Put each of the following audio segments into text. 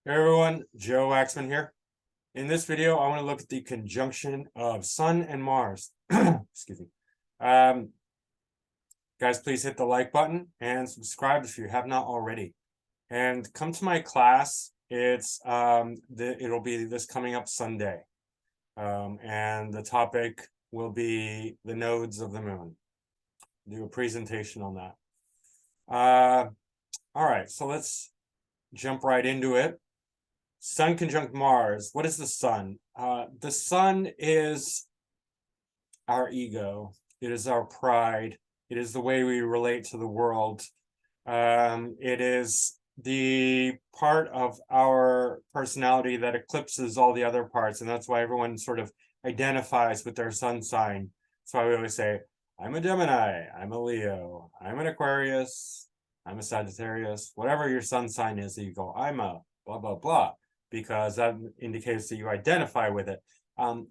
Hey everyone, Joe Waxman here. In this video, I want to look at the conjunction of Sun and Mars. Excuse me. Guys, please hit the like button and subscribe if you have not already. And come to my class. It'll be this coming up Sunday. And the topic will be the nodes of the moon. Do a presentation on that. All right, so let's jump right into it. Sun conjunct Mars. What is the sun? The sun is our ego. It is our pride. It is the way we relate to the world. It is the part of our personality that eclipses all the other parts, and that's why everyone sort of identifies with their sun sign. So I always say, I'm a Gemini, I'm a Leo, I'm an Aquarius, I'm a Sagittarius, whatever your sun sign is, you go, I'm a blah, blah, blah, because that indicates that you identify with it.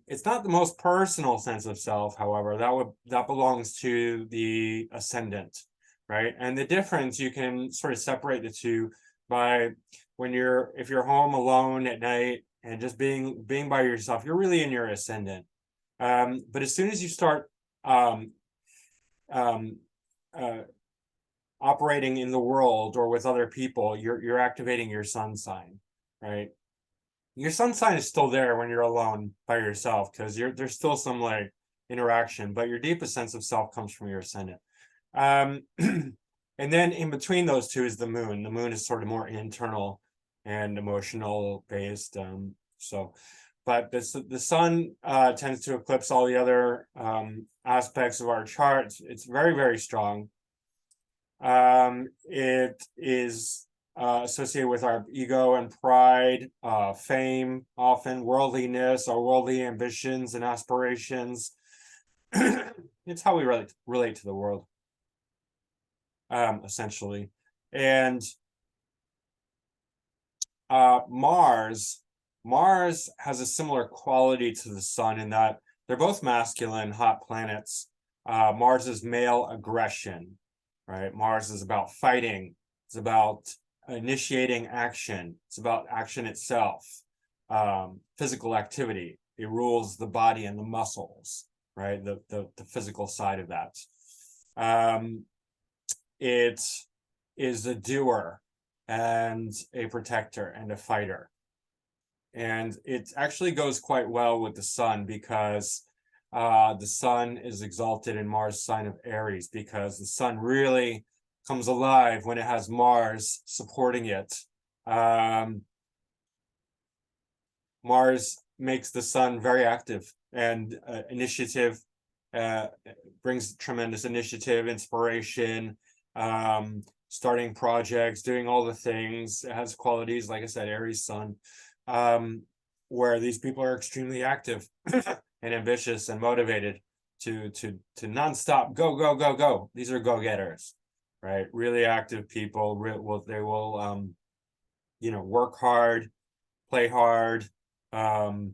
It's not the most personal sense of self, however, that belongs to the ascendant, right? And the difference, you can sort of separate the two by if you're home alone at night and just being by yourself, you're really in your ascendant. But as soon as you start operating in the world or with other people, you're activating your sun sign, right? Your sun sign is still there when you're alone by yourself, because there's still some like interaction, but your deepest sense of self comes from your ascendant. And then in between those two is the moon. The moon is sort of more internal and emotional based. But the sun tends to eclipse all the other aspects of our charts. It's very, very strong. It is associated with our ego and pride, fame, often worldliness, our worldly ambitions and aspirations. It's how we relate to the world, essentially. And Mars has a similar quality to the sun in that they're both masculine, hot planets. Mars is male aggression, right? Mars is about fighting. It's about initiating action. It's about action itself, physical activity. It rules the body and the muscles, right? The physical side of that. It is a doer and a protector and a fighter. And it actually goes quite well with the sun, because the sun is exalted in Mars' sign of Aries, because the sun really comes alive when it has Mars supporting it. Mars makes the sun very active and initiative, brings tremendous initiative, inspiration, starting projects, doing all the things. It has qualities, like I said, Aries sun, where these people are extremely active and ambitious and motivated to nonstop go, go, go, go. These are go-getters, right? Really active people. They will work hard, play hard. The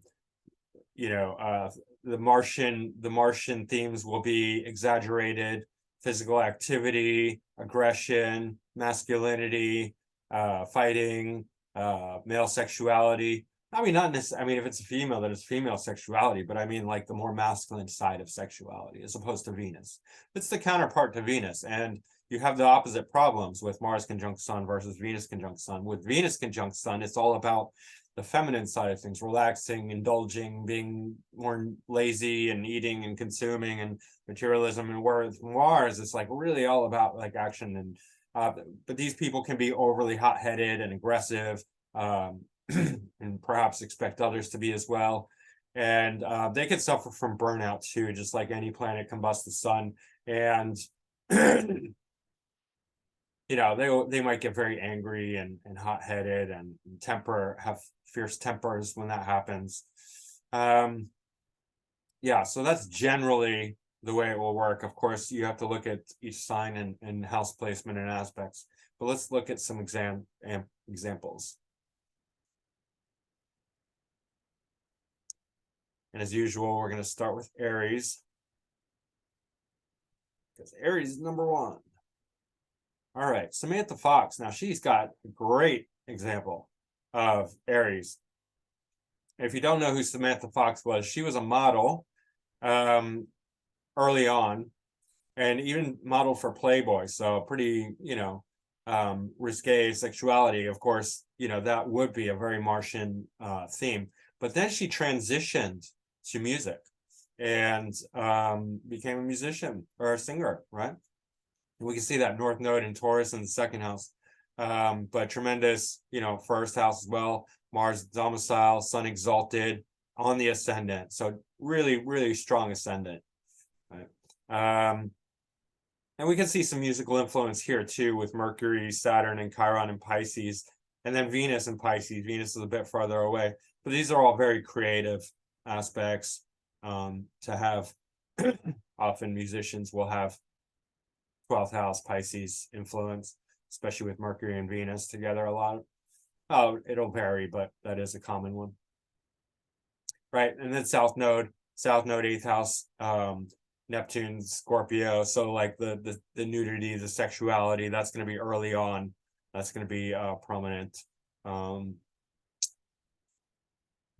Martian themes will be exaggerated: physical activity, aggression, masculinity, fighting, male sexuality. I mean, not necessarily, I mean, if it's a female, then it's female sexuality, but I mean like the more masculine side of sexuality as opposed to Venus. It's the counterpart to Venus, and you have the opposite problems with Mars conjunct Sun versus Venus conjunct Sun. With Venus conjunct Sun, it's all about the feminine side of things, relaxing, indulging, being more lazy and eating and consuming and materialism. And whereas Mars, it's like really all about like action. And but these people can be overly hot-headed and aggressive, and perhaps expect others to be as well. And they could suffer from burnout too, just like any planet combusts the sun. And they might get very angry and hot-headed and have fierce tempers when that happens. Yeah, so that's generally the way it will work. Of course, you have to look at each sign and house placement and aspects. But let's look at some examples. And as usual, we're going to start with Aries, because Aries is number one. All right, Samantha Fox. Now she's got a great example. of Aries. If you don't know who Samantha Fox was, she was a model early on, and even modeled for Playboy. So pretty, risque sexuality. Of course, that would be a very Martian theme. But then she transitioned to music and became a musician or a singer, right? And we can see that North Node in Taurus in the second house. But tremendous, first house as well. Mars domicile, Sun exalted on the ascendant. So really, really strong ascendant. Right? And we can see some musical influence here too with Mercury, Saturn, and Chiron in Pisces, and then Venus in Pisces. Venus is a bit farther away, but these are all very creative aspects to have. Often musicians will have 12th house Pisces influence, especially with Mercury and Venus together a lot. Oh, it'll vary, but that is a common one. Right, and then South Node, 8th house, Neptune, Scorpio. So like the nudity, the sexuality, that's going to be early on. That's going to be prominent.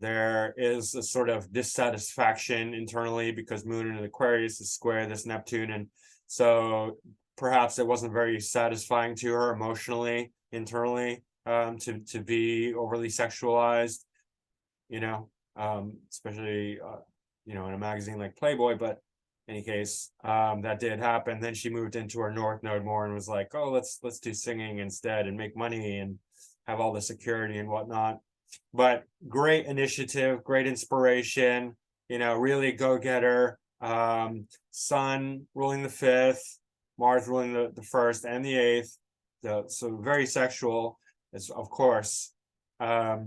There is a sort of dissatisfaction internally because Moon in Aquarius is square this Neptune, and so perhaps it wasn't very satisfying to her emotionally, internally, to be overly sexualized, especially in a magazine like Playboy. But in any case, that did happen. Then she moved into her North Node more and was like, oh, let's do singing instead and make money and have all the security and whatnot. But great initiative, great inspiration, really go-getter. Sun ruling the 5th, Mars ruling the 1st and the 8th. So very sexual, of course. Yeah.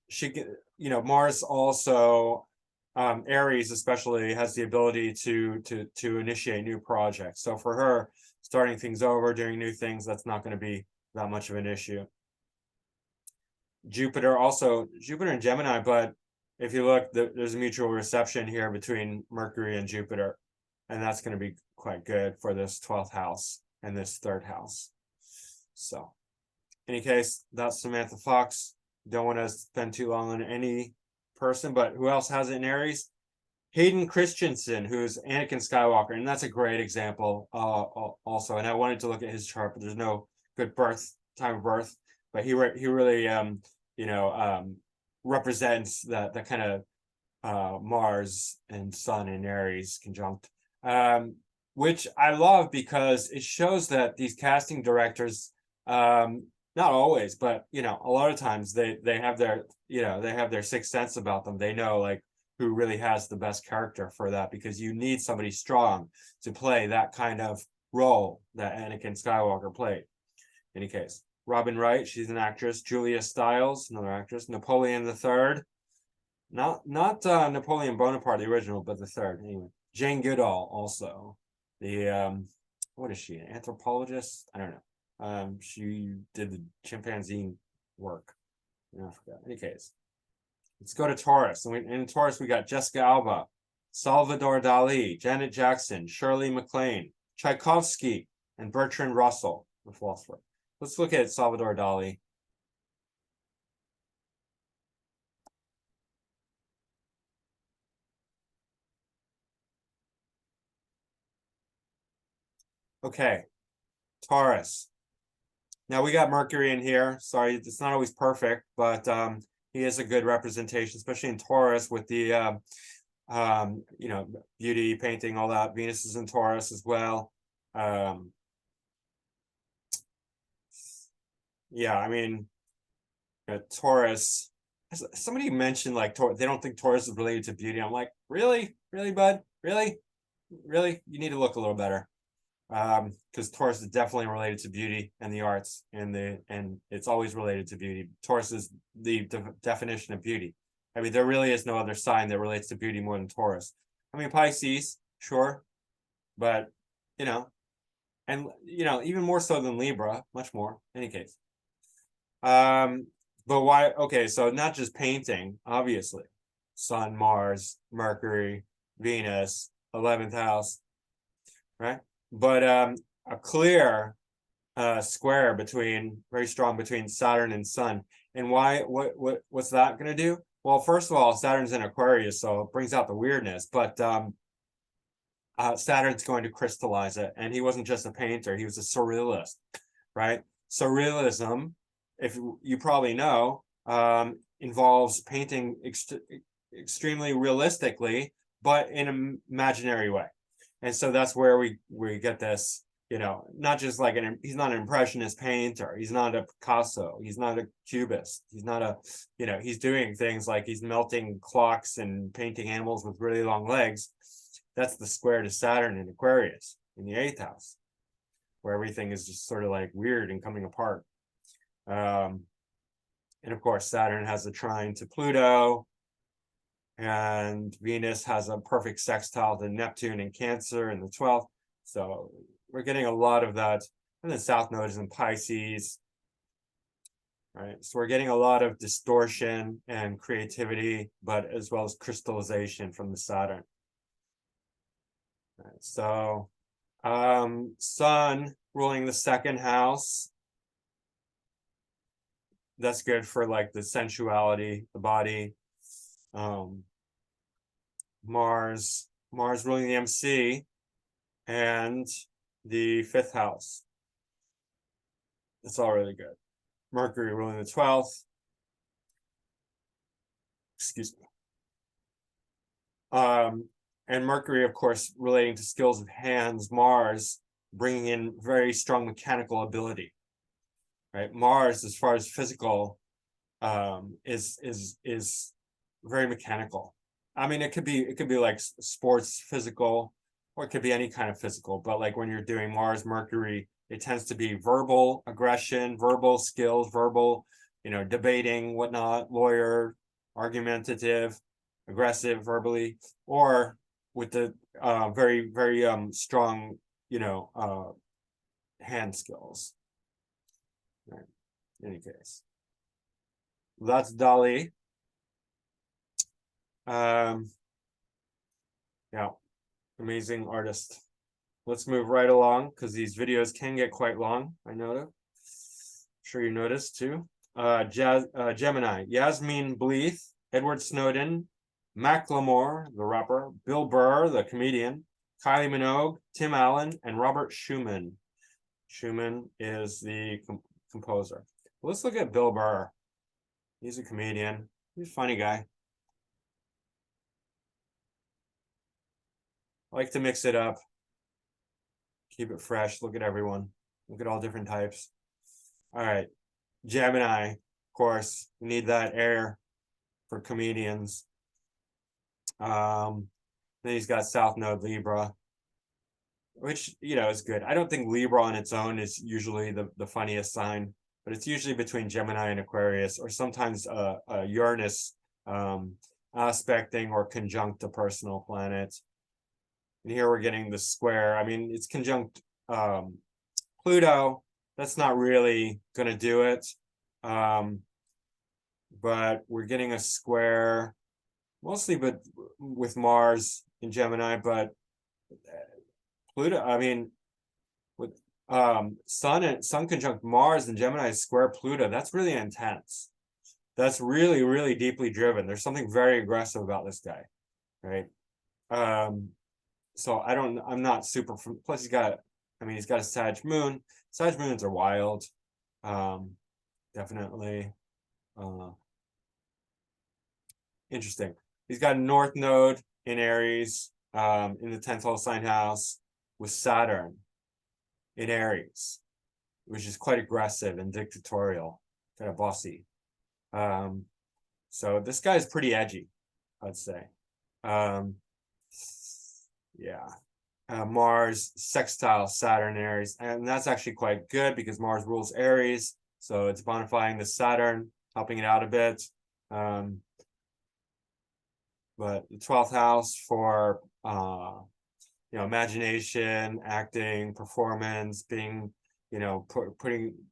She, Mars also, Aries especially, has the ability to initiate new projects. So for her, starting things over, doing new things, that's not going to be that much of an issue. Jupiter in Gemini, but if you look, there's a mutual reception here between Mercury and Jupiter, and that's going to be quite good for this 12th house and this 3rd house. So, in any case, that's Samantha Fox. Don't want to spend too long on any person, but who else has it in Aries? Hayden Christensen, who's Anakin Skywalker, and that's a great example also. And I wanted to look at his chart, but there's no good time of birth. But he really represents that kind of Mars and Sun in Aries conjunct, which I love because it shows that these casting directors, not always, but a lot of times they have their sixth sense about them. They know like who really has the best character for that, because you need somebody strong to play that kind of role that Anakin Skywalker played. In any case, Robin Wright, she's an actress. Julia Stiles, another actress. Napoleon III, not Napoleon Bonaparte, the original, but the third. Anyway, Jane Goodall, also the what is she, an anthropologist? I don't know. She did the chimpanzee work in Africa. In any case, let's go to Taurus. And in Taurus, we got Jessica Alba, Salvador Dali, Janet Jackson, Shirley MacLaine, Tchaikovsky, and Bertrand Russell, the philosopher. Let's look at Salvador Dali. Okay, Taurus. Now we got Mercury in here. Sorry, it's not always perfect, but he is a good representation, especially in Taurus with the beauty, painting, all that. Venus is in Taurus as well. Yeah, I mean, Taurus. Somebody mentioned like they don't think Taurus is related to beauty. I'm like, really, bud, really. You need to look a little better, because Taurus is definitely related to beauty and the arts, and it's always related to beauty. Taurus is the definition of beauty. I mean, there really is no other sign that relates to beauty more than Taurus. I mean, Pisces, sure, but and even more so than Libra, much more. In any case, but why? Okay, so not just painting, obviously, Sun, Mars, Mercury, Venus, 11th house, right? But a clear square very strong between Saturn and Sun. And what's that going to do? Well, first of all, Saturn's in Aquarius, so it brings out the weirdness, but Saturn's going to crystallize it. And he wasn't just a painter, he was a surrealist, right? Surrealism, if you probably know, involves painting extremely realistically, but in an imaginary way. And so that's where we get this, not just like he's not an impressionist painter, he's not a Picasso, he's not a cubist, he's not a, he's doing things like he's melting clocks and painting animals with really long legs. That's the square to Saturn in Aquarius in the 8th house, where everything is just sort of like weird and coming apart. And of course, Saturn has a trine to Pluto, and Venus has a perfect sextile to Neptune in Cancer in the 12th. So we're getting a lot of that. And the South Node is in Pisces. Right. So we're getting a lot of distortion and creativity, but as well as crystallization from the Saturn. Right. So Sun ruling the 2nd house. That's good for like the sensuality, the body. Mars ruling the MC and the 5th house. It's all really good. Mercury ruling the 12th. Excuse me. And Mercury, of course, relating to skills of hands. Mars bringing in very strong mechanical ability. Right, Mars, as far as physical, is very mechanical. I mean, it could be like sports physical, or it could be any kind of physical. But like when you're doing Mars, Mercury, it tends to be verbal aggression, verbal skills, verbal, debating, whatnot, lawyer, argumentative, aggressive verbally, or with the very, very strong, hand skills. Right. In any case, that's Dali. Yeah, amazing artist. Let's move right along because these videos can get quite long. I know. I'm sure you noticed too. Gemini, Yasmin Bleeth, Edward Snowden, Macklemore, the rapper, Bill Burr, the comedian, Kylie Minogue, Tim Allen, and Robert Schumann. Schumann is the composer. Let's look at Bill Burr. He's a comedian. He's a funny guy. I like to mix it up. Keep it fresh. Look at everyone. Look at all different types. All right. Gemini, of course. We need that air for comedians. Then he's got South Node Libra, which, is good. I don't think Libra on its own is usually the funniest sign, but it's usually between Gemini and Aquarius, or sometimes a Uranus aspecting or conjunct a personal planet. And here we're getting the square. I mean, it's conjunct Pluto. That's not really going to do it. But we're getting a square, mostly but with Mars in Gemini, but Pluto, I mean, with Sun conjunct Mars and Gemini square Pluto, that's really intense. That's really, really deeply driven. There's something very aggressive about this guy, right? So I'm not super, plus he's got a Sag moon. Sag moons are wild. Definitely interesting. He's got a North Node in Aries, in the 10th whole sign house, with Saturn in Aries, which is quite aggressive and dictatorial, kind of bossy. So this guy is pretty edgy, I'd say. Yeah. Mars sextile Saturn Aries, and that's actually quite good because Mars rules Aries, so it's bonifying the Saturn, helping it out a bit. But the 12th house for imagination, acting, performance, being,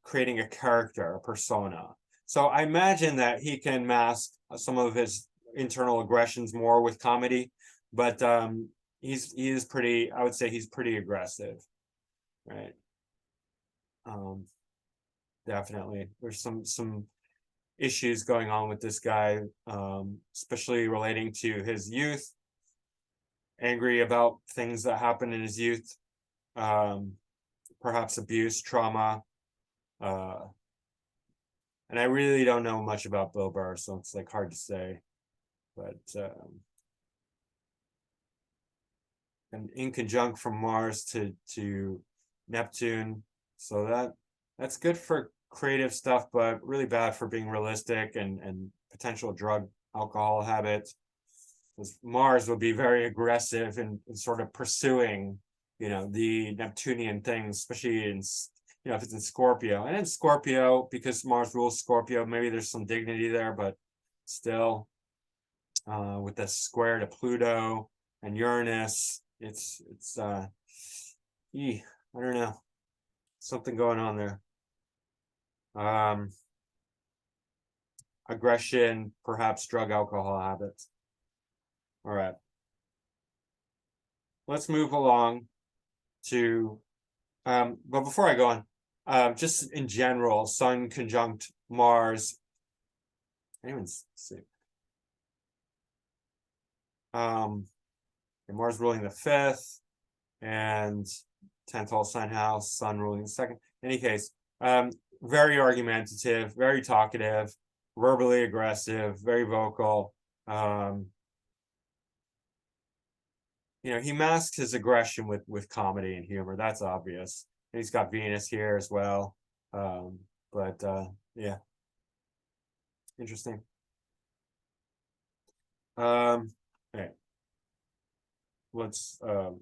creating a character, a persona. So I imagine that he can mask some of his internal aggressions more with comedy, but he is pretty, I would say he's pretty aggressive, right? Definitely, there's some issues going on with this guy, especially relating to his youth. Angry about things that happened in his youth, perhaps abuse, trauma, and I really don't know much about Bill Burr, so it's like hard to say. But and in conjunct from Mars to Neptune, so that's good for creative stuff, but really bad for being realistic and potential drug alcohol habits. Because Mars will be very aggressive in sort of pursuing, the Neptunian things, especially in, if it's in Scorpio. And in Scorpio, because Mars rules Scorpio, maybe there's some dignity there, but still, with the square to Pluto and Uranus, it's I don't know, something going on there. Aggression, perhaps drug alcohol habits. All right, let's move along to but before I go on, just in general, Sun conjunct Mars. I didn't even see. Mars ruling the 5th and 10th whole sign house, Sun ruling the 2nd. In any case, very argumentative, very talkative, verbally aggressive, very vocal. He masks his aggression with comedy and humor. That's obvious. And he's got Venus here as well. But yeah, interesting. Okay. Let's go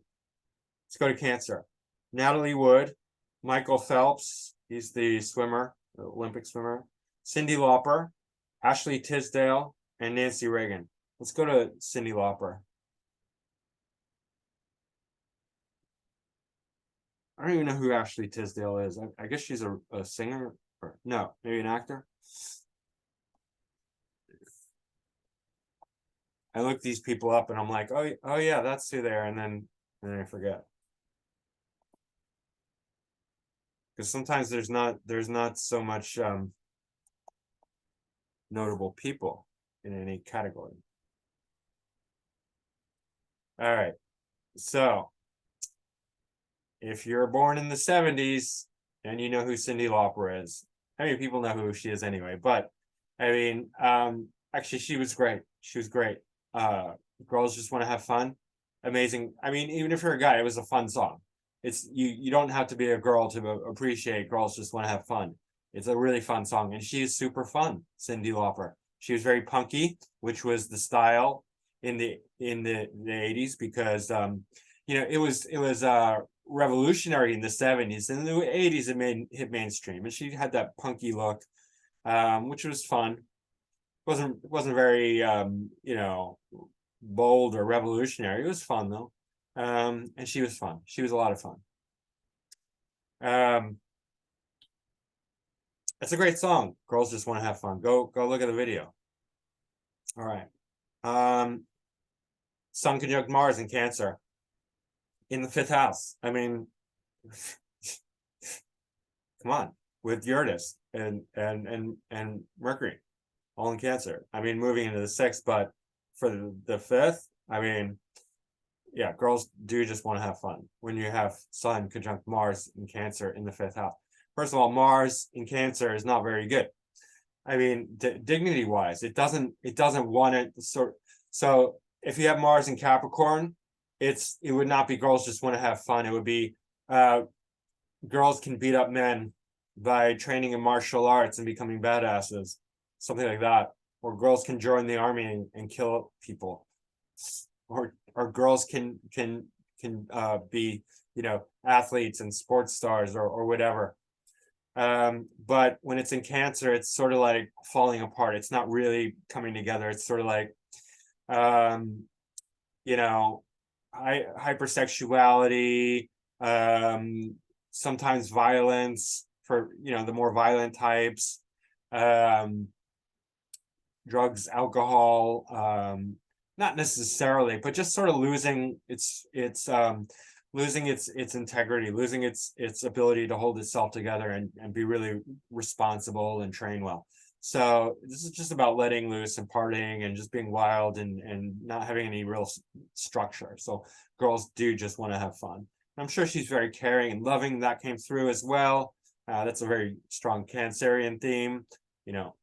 to Cancer. Natalie Wood, Michael Phelps, he's the swimmer, the Olympic swimmer. Cyndi Lauper, Ashley Tisdale, and Nancy Reagan. Let's go to Cyndi Lauper. I don't even know who Ashley Tisdale is. I guess she's a singer, or no, maybe an actor. I look these people up and I'm like, oh yeah, that's who they are, and then I forget. Because sometimes there's not so much notable people in any category. All right, so if you're born in the 70s and you know who Cyndi Lauper is, I mean, people know who she is anyway, but I mean, actually, she was great. She was great. Girls Just Want to Have Fun. Amazing. I mean, even if you're a guy, it was a fun song. It's you don't have to be a girl to appreciate Girls Just Want to Have Fun. It's a really fun song, and she is super fun, Cyndi Lauper. She was very punky, which was the style in the 80s, because it was revolutionary in the 70s. In the 80s, it hit mainstream, and she had that punky look, which was fun. Wasn't very bold or revolutionary. It was fun though, and she was fun. She was a lot of fun. It's a great song. Girls Just Want to Have Fun. Go look at the video. All right. Sun conjunct Mars in Cancer in the 5th house. I mean, come on, with Uranus and Mercury, all in Cancer. I mean, moving into the 6th, but for the 5th, I mean, yeah, girls do just want to have fun when you have Sun conjunct Mars in Cancer in the 5th house. First of all, Mars in Cancer is not very good. I mean, dignity wise, it doesn't want it. So if you have Mars in Capricorn, it would not be girls just want to have fun. It would be girls can beat up men by training in martial arts and becoming badasses, something like that. Or girls can join the army and kill people, or girls can be athletes and sports stars or whatever. But when it's in Cancer, it's sort of like falling apart. It's not really coming together. It's sort of like hypersexuality, sometimes violence for the more violent types, drugs, alcohol, not necessarily, but just sort of losing its losing its integrity, losing its ability to hold itself together and be really responsible and train well. So this is just about letting loose and partying and just being wild and not having any real structure. So girls do just want to have fun. I'm sure she's very caring and loving. That came through as well. That's a very strong Cancerian theme. You know,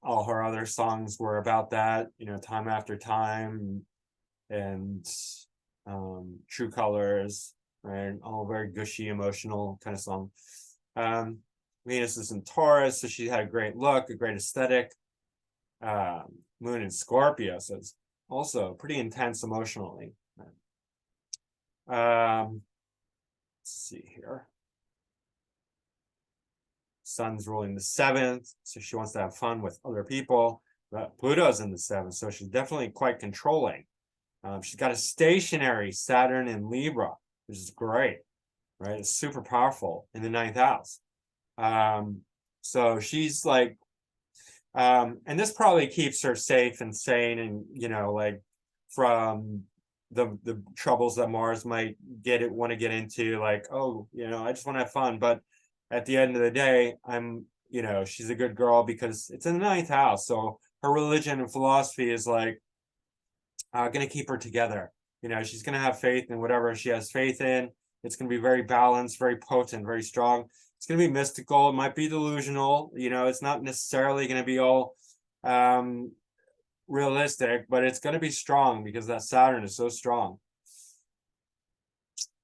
all her other songs were about that. You know, Time After Time and True Colors, right? All very gushy, emotional kind of song. Venus is in Taurus, so she had a great look, a great aesthetic. Moon in Scorpio, so it's also pretty intense emotionally. Let's see here. Sun's ruling the 7th, so she wants to have fun with other people. But Pluto's in the 7th, so she's definitely quite controlling. She's got a stationary Saturn in Libra, which is great, right? It's super powerful in the 9th house. So she's like, and this probably keeps her safe and sane and, you know, like from the troubles that Mars might want to get into, like, oh, you know, I just want to have fun. But at the end of the day, you know, she's a good girl because it's in the 9th house. So her religion and philosophy is like going to keep her together. You know, she's going to have faith in whatever she has faith in. It's going to be very balanced, very potent, very strong. It's going to be mystical. It might be delusional. You know, it's not necessarily going to be all realistic, but it's going to be strong because that Saturn is so strong.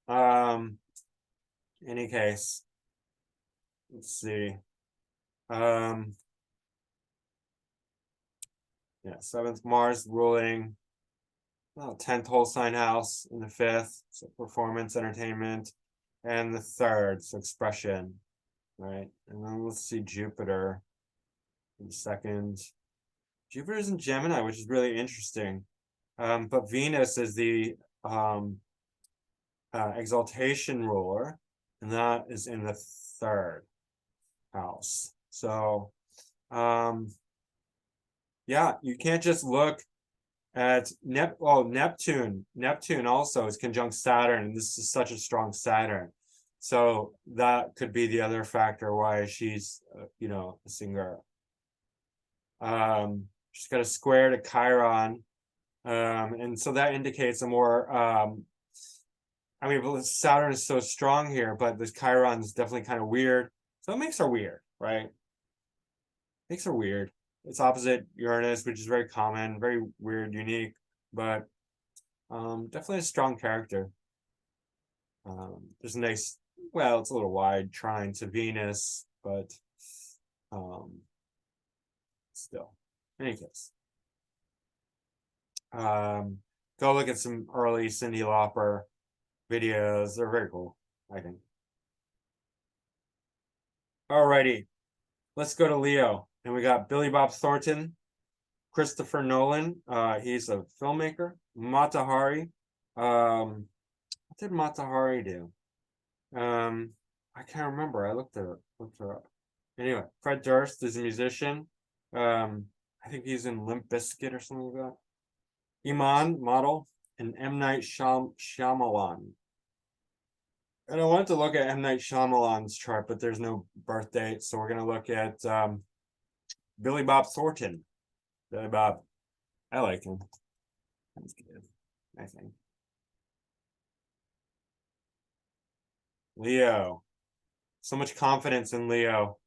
Any case, let's see. Yeah, 7th Mars ruling 10th whole sign house in the 5th, so performance, entertainment, and the 3rd, so expression, right? And then let's see Jupiter in the 2nd. Jupiter's in Gemini, which is really interesting. But Venus is the exaltation ruler, and that is in the 3rd house. So, yeah, you can't just look at Neptune. Neptune also is conjunct Saturn, and this is such a strong Saturn. So that could be the other factor why she's, you know, a singer. She's got a square to Chiron, and so that indicates a more. I mean, Saturn is so strong here, but this Chiron is definitely kind of weird. So it makes her weird, right? Makes her weird. It's opposite Uranus, which is very common, very weird, unique, but definitely a strong character. There's a nice, well, it's a little wide trine to Venus, but still, in any case. Go look at some early Cyndi Lauper videos. They're very cool, I think. Alrighty, let's go to Leo. And we got Billy Bob Thornton, Christopher Nolan. He's a filmmaker. Mata Hari. What did Mata Hari do? I can't remember. I looked her up. Anyway, Fred Durst is a musician. I think he's in Limp Bizkit or something like that. Iman, model, and M. Night Shyamalan. And I wanted to look at M. Night Shyamalan's chart, but there's no birth date, so we're gonna look at Billy Bob Thornton. Billy Bob, I like him. That's good, I think. Leo, so much confidence in Leo.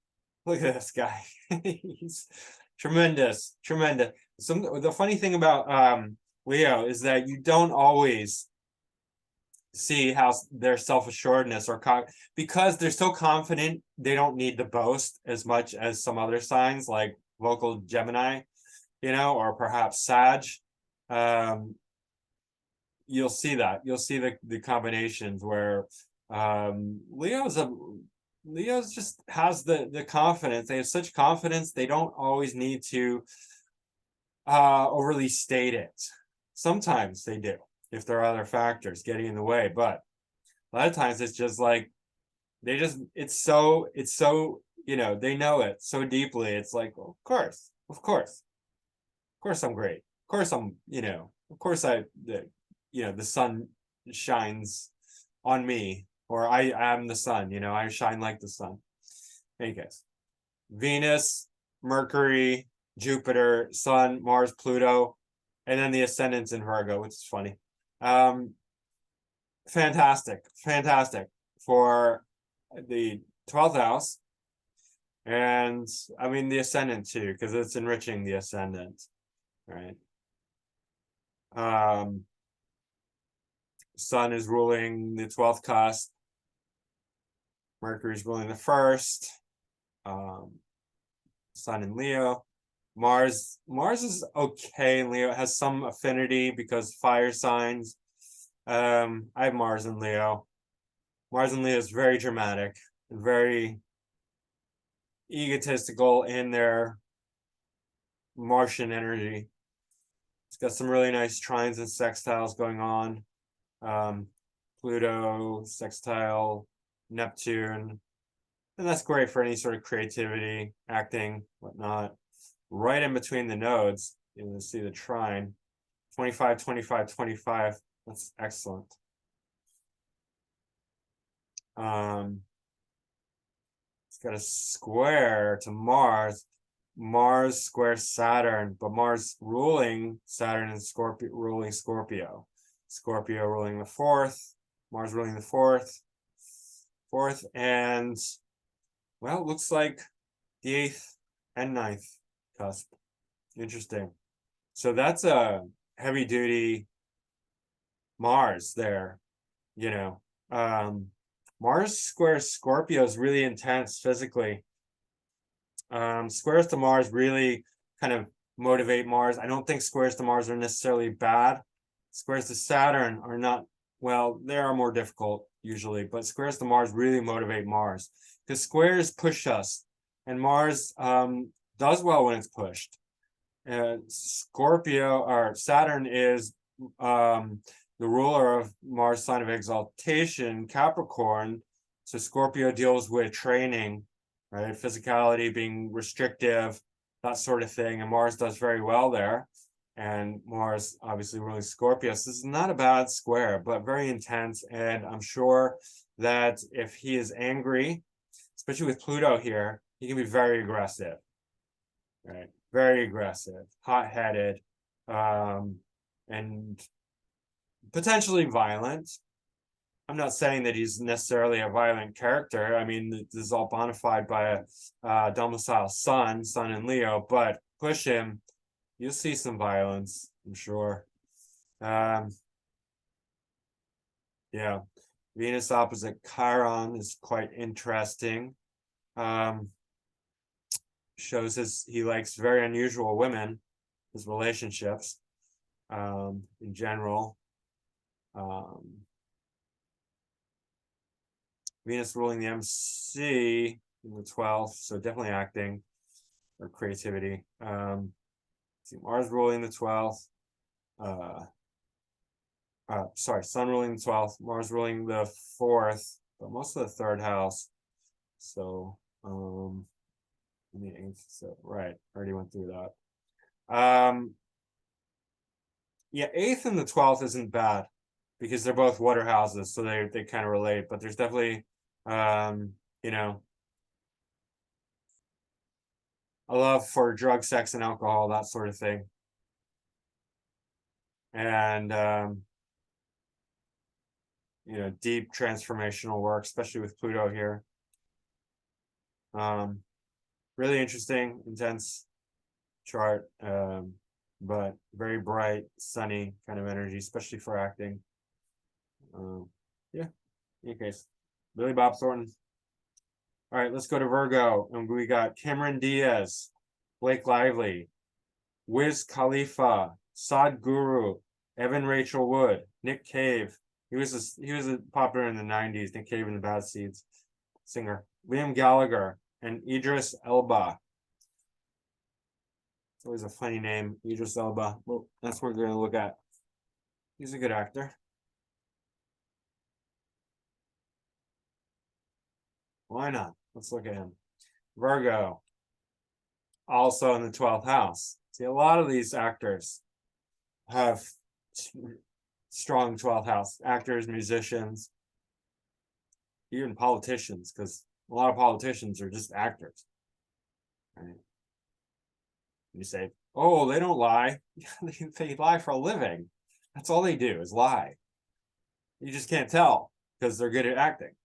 Look at this guy. He's tremendous. The funny thing about Leo is that you don't always see how their self-assuredness or because they're so confident, they don't need to boast as much as some other signs like vocal Gemini, you know, or perhaps Sag. You'll see the combinations where Leo's just has the confidence. They have such confidence, they don't always need to overly state it. Sometimes they do, if there are other factors getting in the way, but a lot of times it's just like it's so you know, they know it so deeply. It's like, well, of course I'm great. Of course I'm, you know, of course the sun shines on me, or I am the sun, you know, I shine like the sun. In any case, Venus, Mercury, Jupiter, Sun, Mars, Pluto, and then the ascendants in Virgo, which is funny. Fantastic, fantastic for the 12th house. And I mean the ascendant too, because it's enriching the ascendant, right? Sun is ruling the 12th cusp. Mercury is ruling the first. Sun in Leo. Mars is okay in Leo. It has some affinity because fire signs. I have Mars in Leo. Mars in Leo is very dramatic and very egotistical in their Martian energy. It's got some really nice trines and sextiles going on. Pluto, sextile, Neptune. And that's great for any sort of creativity, acting, whatnot. Right in between the nodes, you can see the trine. 25, 25, 25. That's excellent. It's got a square to Mars. Mars squares Saturn, but Mars ruling Saturn and Scorpio ruling Scorpio. Scorpio ruling the fourth, Mars ruling the fourth, and well, it looks like the 8th and 9th cusp. Interesting. So that's a heavy duty Mars there, you know. Mars squares Scorpio is really intense physically. Squares to Mars really kind of motivate Mars. I don't think squares to Mars are necessarily bad. Squares to Saturn are not, well, they are more difficult usually, but squares to Mars really motivate Mars because squares push us, and Mars does well when it's pushed. Scorpio or Saturn is the ruler of Mars sign of exaltation, Capricorn. So Scorpio deals with training, right? Physicality, being restrictive, that sort of thing. And Mars does very well there. And Mars obviously ruling Scorpio. So this is not a bad square, but very intense. And I'm sure that if he is angry, especially with Pluto here, he can be very aggressive, right? Very aggressive, hot-headed, and potentially violent. I'm not saying that he's necessarily a violent character. I mean, this is all bona fide by a domicile sun in Leo, but push him, you'll see some violence, I'm sure. Yeah. Venus opposite Chiron is quite interesting. Shows he likes very unusual women, his relationships, in general. Venus ruling the MC in the 12th, so definitely acting or creativity. See, Mars ruling the 12th. Sorry, Sun ruling the 12th, Mars ruling the 4th, but most of the 3rd house. So, in the 8th, so right, already went through that. Yeah, 8th and the 12th isn't bad because they're both water houses, so they kind of relate, but there's definitely you know, a love for drug, sex, and alcohol, that sort of thing. And you know, deep transformational work, especially with Pluto here. Really interesting, intense chart, but very bright, sunny kind of energy, especially for acting. Yeah, in any case, Billy Bob Thornton. All right, let's go to Virgo, and we got Cameron Diaz, Blake Lively, Wiz Khalifa, Sad Guru, Evan Rachel Wood, Nick Cave. He was popular in the 90s, Nick Cave and the Bad Seeds singer. Liam Gallagher and Idris Elba. It's always a funny name, Idris Elba. Well, that's what we're going to look at. He's a good actor. Why not? Let's look at him. Virgo, also in the 12th house. See, a lot of these actors have strong 12th house. Actors, musicians, even politicians, because a lot of politicians are just actors. Right? You say, oh, they don't lie. They lie for a living. That's all they do is lie. You just can't tell because they're good at acting.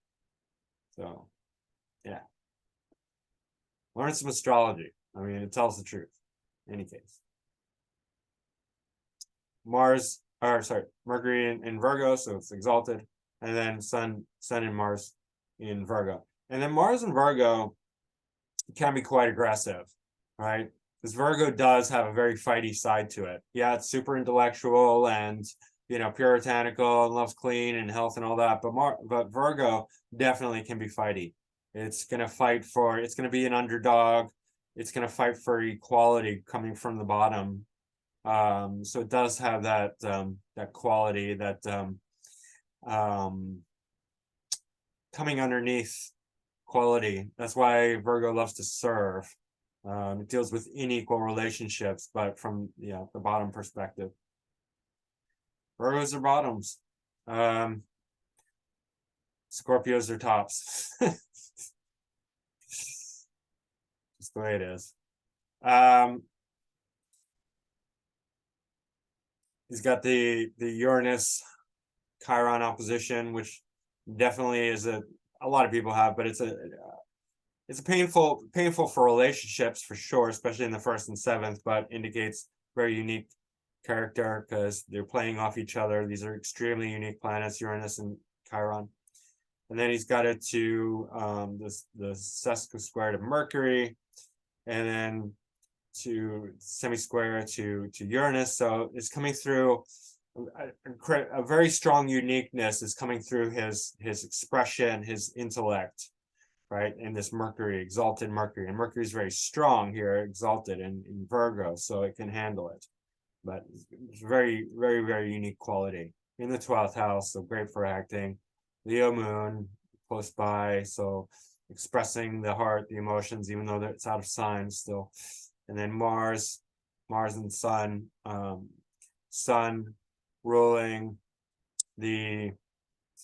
So, yeah. Learn some astrology. I mean, it tells the truth. In any case. Mercury in Virgo, so it's exalted. And then Sun and Mars in Virgo. And then Mars in Virgo can be quite aggressive, right? Because Virgo does have a very fighty side to it. Yeah, it's super intellectual and puritanical and loves clean and health and all that. But Virgo definitely can be fighty. It's gonna fight for. It's gonna be an underdog. It's gonna fight for equality coming from the bottom. So it does have that that quality that coming underneath quality. That's why Virgo loves to serve. It deals with unequal relationships, but from the bottom perspective. Virgos are bottoms. Scorpios are tops. Just the way it is. He's got the Uranus Chiron opposition, which definitely is a lot of people have, but it's a painful for relationships for sure, especially in the 1st and 7th, but indicates very unique character because they're playing off each other. These are extremely unique planets, Uranus and Chiron. And then he's got it to the sesqui-square to Mercury, and then to semi-square to Uranus. So it's coming through a very strong uniqueness is coming through his expression, his intellect, right? And this Mercury, exalted Mercury, and Mercury is very strong here, exalted in Virgo, so it can handle it. But it's very, very, very unique quality in the 12th house, so great for acting. Leo moon close by, so expressing the heart, the emotions, even though it's out of sign still. And then Mars and Sun, Sun ruling the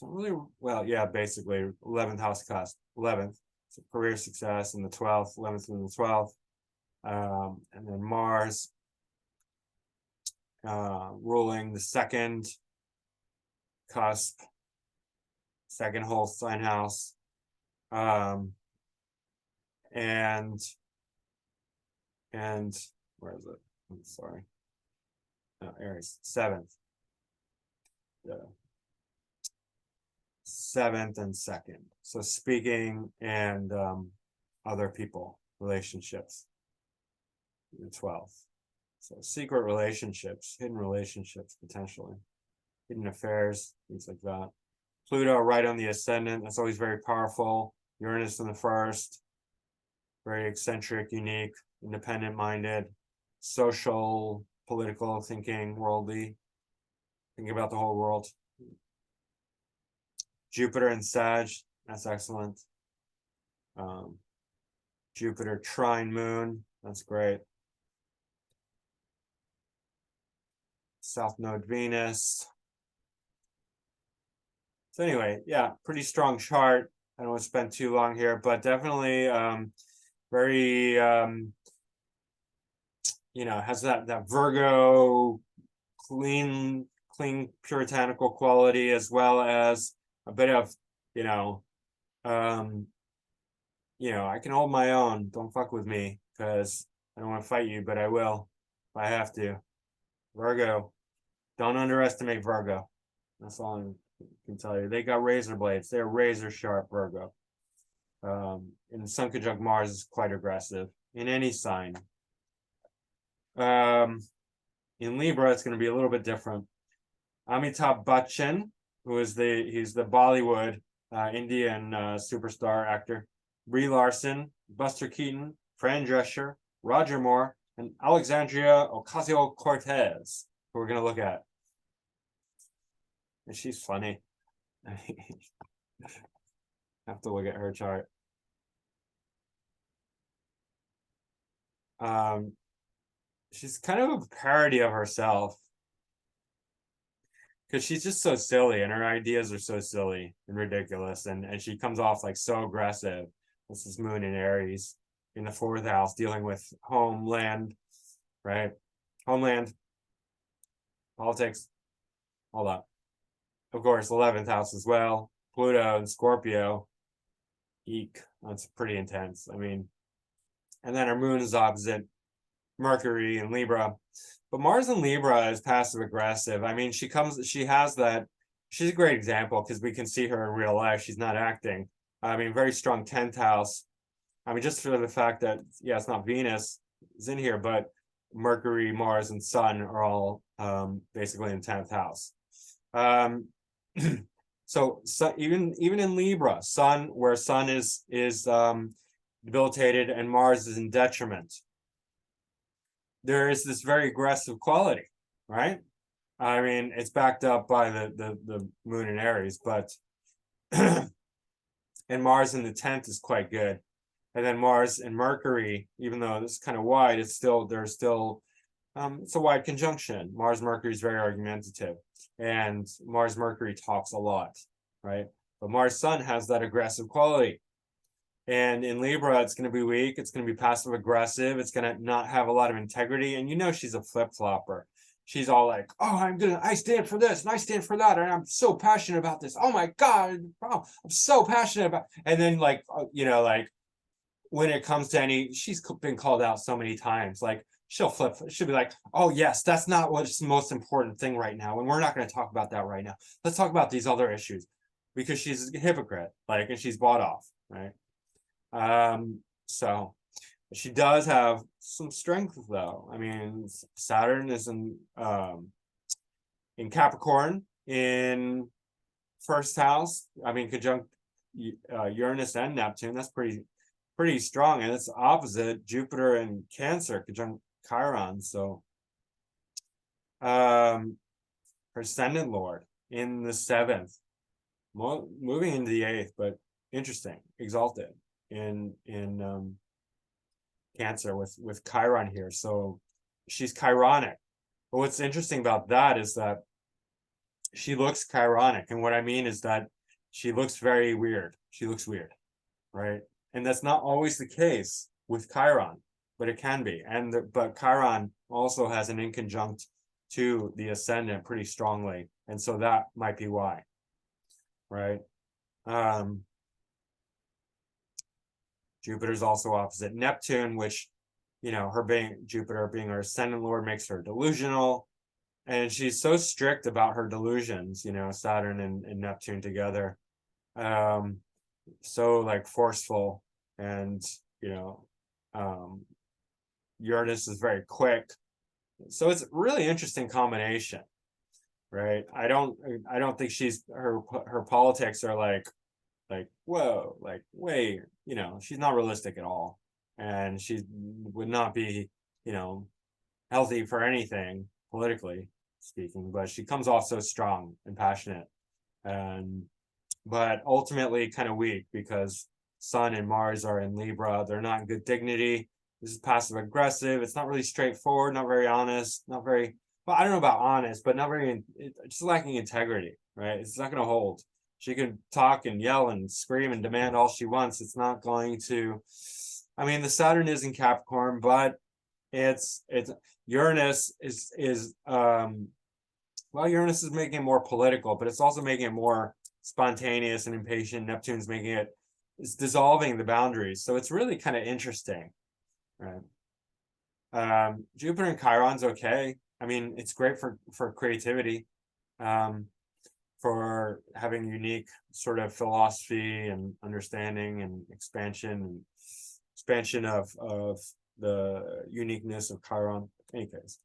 basically 11th house cusp, 11th, so career success in the 12th, 11th in the 12th, and then Mars ruling the 2nd cusp, 2nd whole sign house, and where is it? I'm sorry. No, Aries, 7th. The 7th and 2nd. So speaking and other people, relationships. The 12th. So secret relationships, hidden relationships, potentially. Hidden affairs, things like that. Pluto right on the ascendant. That's always very powerful. Uranus in the 1st. Very eccentric, unique, independent-minded, social, political thinking, worldly, thinking about the whole world. Jupiter and Sag, that's excellent. Jupiter trine Moon, that's great. South Node Venus. So anyway, yeah, pretty strong chart. I don't want to spend too long here, but definitely very has that Virgo clean puritanical quality, as well as a bit of I can hold my own, don't fuck with me, because I don't want to fight you, but I will if I have to. Virgo, don't underestimate Virgo. That's all I can tell you. They got razor blades. They're razor sharp, Virgo. And Sun conjunct Mars is quite aggressive in any sign. In Libra, it's going to be a little bit different. Amitabh Bachchan, he's the Bollywood Indian superstar actor. Brie Larson, Buster Keaton, Fran Drescher, Roger Moore, and Alexandria Ocasio-Cortez, who we're going to look at. And she's funny. Have to look at her chart. She's kind of a parody of herself. because she's just so silly and her ideas are so silly and ridiculous, and she comes off like so aggressive. This is Moon in Aries in the 4th house, dealing with homeland, right? Homeland, politics, all that. Of course, 11th house as well. Pluto and Scorpio. Eek, that's pretty intense. I mean, and then our moon is opposite Mercury and Libra. But Mars in Libra is passive aggressive. I mean, she has that, she's a great example because we can see her in real life. She's not acting. I mean, very strong 10th house. I mean, just for the fact that, yeah, it's not Venus is in here, but Mercury, Mars, and Sun are all basically in 10th house. So even in Libra, Sun, where Sun is debilitated and Mars is in detriment, there is this very aggressive quality, right? I mean, it's backed up by the Moon in Aries, but and Mars in the 10th is quite good. And then Mars and Mercury, even though it's kind of wide, it's a wide conjunction. Mars Mercury is very argumentative, and Mars Mercury talks a lot, right? But Mars Sun has that aggressive quality. And in Libra, it's going to be weak. It's going to be passive aggressive. It's going to not have a lot of integrity. And you know, she's a flip flopper. She's all like, oh, I stand for this and I stand for that. And I'm so passionate about this. Oh my God. Oh, I'm so passionate about, and then like, like when it comes to she's been called out so many times, like she'll be like, oh yes, that's not what's the most important thing right now. And we're not going to talk about that right now. Let's talk about these other issues, because she's a hypocrite, like, and she's bought off, right? So she does have some strength though. I mean, Saturn is in Capricorn in 1st house. I mean, conjunct Uranus and Neptune. That's pretty strong, and it's opposite Jupiter and Cancer, conjunct Chiron. So her ascendant Lord in the 7th, moving into the 8th, but interesting, exalted in Cancer with Chiron here. So she's Chironic. But what's interesting about that is that she looks Chironic, and what I mean is that she looks very weird. She looks weird, right? And that's not always the case with Chiron, but it can be. But Chiron also has an inconjunct to the ascendant pretty strongly, and so that might be why, right? Jupiter's also opposite Neptune, which, Jupiter being her ascendant Lord makes her delusional. And she's so strict about her delusions, Saturn and Neptune together. So like forceful, and, Uranus is very quick. So it's a really interesting combination, right? I don't think her politics are like whoa, like wait, she's not realistic at all, and she would not be healthy for anything politically speaking, but she comes off so strong and passionate, but ultimately kind of weak because Sun and Mars are in Libra. They're not in good dignity. This is passive aggressive. It's not really straightforward, not very honest, not very, well, I don't know about honest, but not very, just lacking integrity, right? It's not going to hold. She can talk and yell and scream and demand all she wants. It's not going to, I mean, the Saturn is in Capricorn, but it's Uranus Uranus is making it more political, but it's also making it more spontaneous and impatient. Neptune's it's dissolving the boundaries. So it's really kind of interesting, right? Jupiter and Chiron's okay. I mean, it's great for creativity, for having unique sort of philosophy and understanding and expansion of the uniqueness of Chiron. In any case,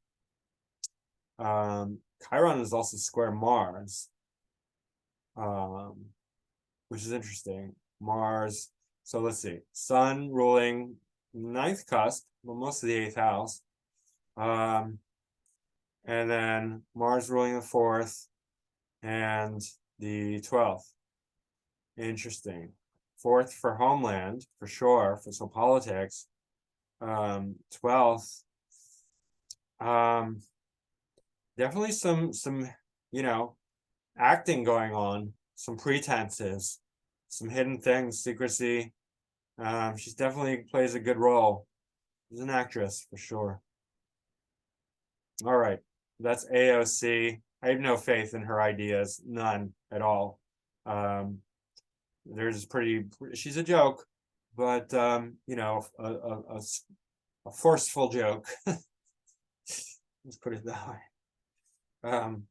Chiron is also square Mars, which is interesting. Mars. So let's see. Sun ruling 9th cusp, well, most of the 8th house. And then Mars ruling the 4th and the 12th. Interesting. 4th for homeland, for sure, for some politics. 12th. Definitely some, acting going on, some pretenses, some hidden things, secrecy. She's definitely plays a good role. She's an actress for sure. All right, that's AOC. I have no faith in her ideas, none at all. Um, there's pretty. She's a joke, but you know, a forceful joke. Let's put it that way. All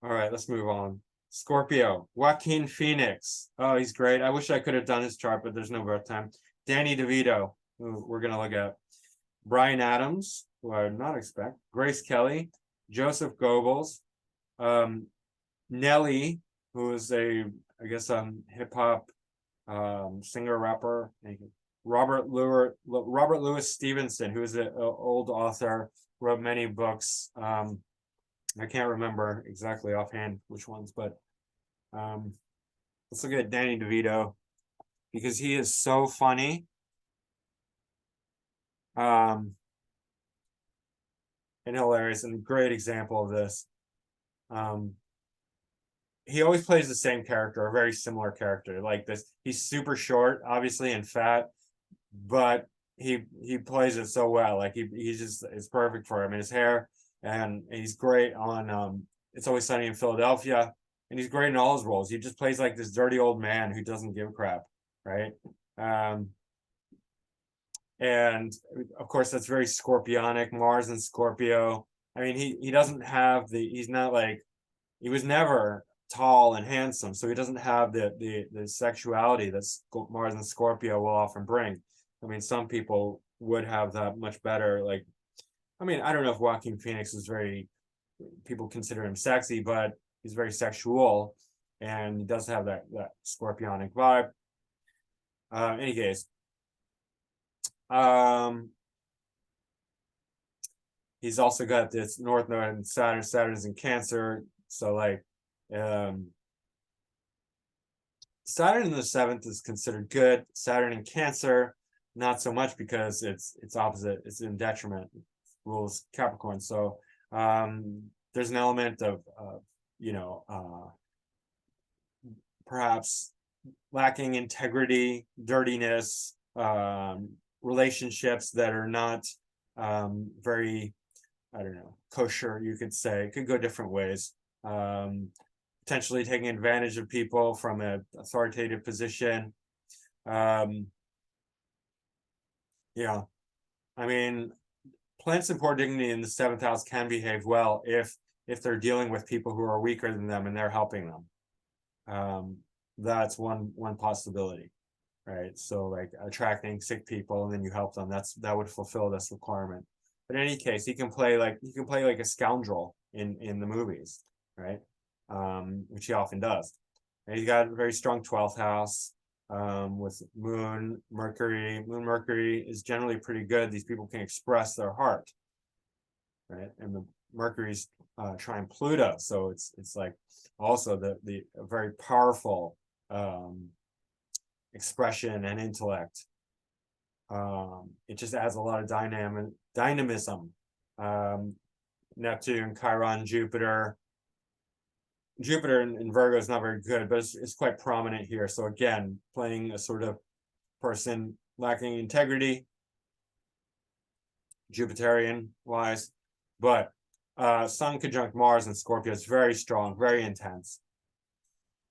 right, let's move on. Scorpio, Joaquin Phoenix. Oh, he's great. I wish I could have done his chart, but there's no birth time. Danny DeVito, who we're gonna look at. Brian Adams, who I would not expect. Grace Kelly, Joseph Goebbels, Nelly, who is I guess, hip hop singer rapper. Robert Louis Stevenson, who is an old author, wrote many books. I can't remember exactly offhand which ones, but let's look at Danny DeVito because he is so funny. And hilarious, and a great example of this. He always plays the same character, a very similar character like this. He's super short, obviously, and fat, but he plays it so well. Like he's just, it's perfect for him. And his hair, and he's great on It's Always Sunny in Philadelphia, and he's great in all his roles. He just plays like this dirty old man who doesn't give a crap, right? And of course that's very Scorpionic. Mars and Scorpio. I mean, he doesn't have he's not like, he was never tall and handsome, so he doesn't have the sexuality that Mars and Scorpio will often bring. I mean, some people would have that much better. Like, I mean, I don't know if Joaquin Phoenix is very, people consider him sexy, but he's very sexual, and he does have that Scorpionic vibe. Any case, he's also got this North Node and Saturn. Saturn's in Cancer, so like, Saturn in the 7th is considered good. Saturn in Cancer, not so much, because it's opposite. It's in detriment. Rules Capricorn. So there's an element of you know, perhaps lacking integrity, dirtiness, relationships that are not very, I don't know, kosher, you could say. It could go different ways. Potentially taking advantage of people from an authoritative position. Yeah, I mean, planets in poor dignity in the 7th house can behave well if they're dealing with people who are weaker than them and they're helping them. That's one possibility, right? So like attracting sick people and then you help them, that would fulfill this requirement. But in any case, he can play like a scoundrel in the movies, right? Which he often does. And he's got a very strong 12th house with Moon, Mercury. Moon, Mercury is generally pretty good. These people can express their heart, right? And the Mercury's trine Pluto, so it's like also the very powerful expression and intellect. It just adds a lot of dynamism. Neptune, Chiron, Jupiter. Jupiter in Virgo is not very good, but it's quite prominent here. So again, playing a sort of person lacking integrity, Jupiterian wise, but Sun conjunct Mars and Scorpio is very strong, very intense.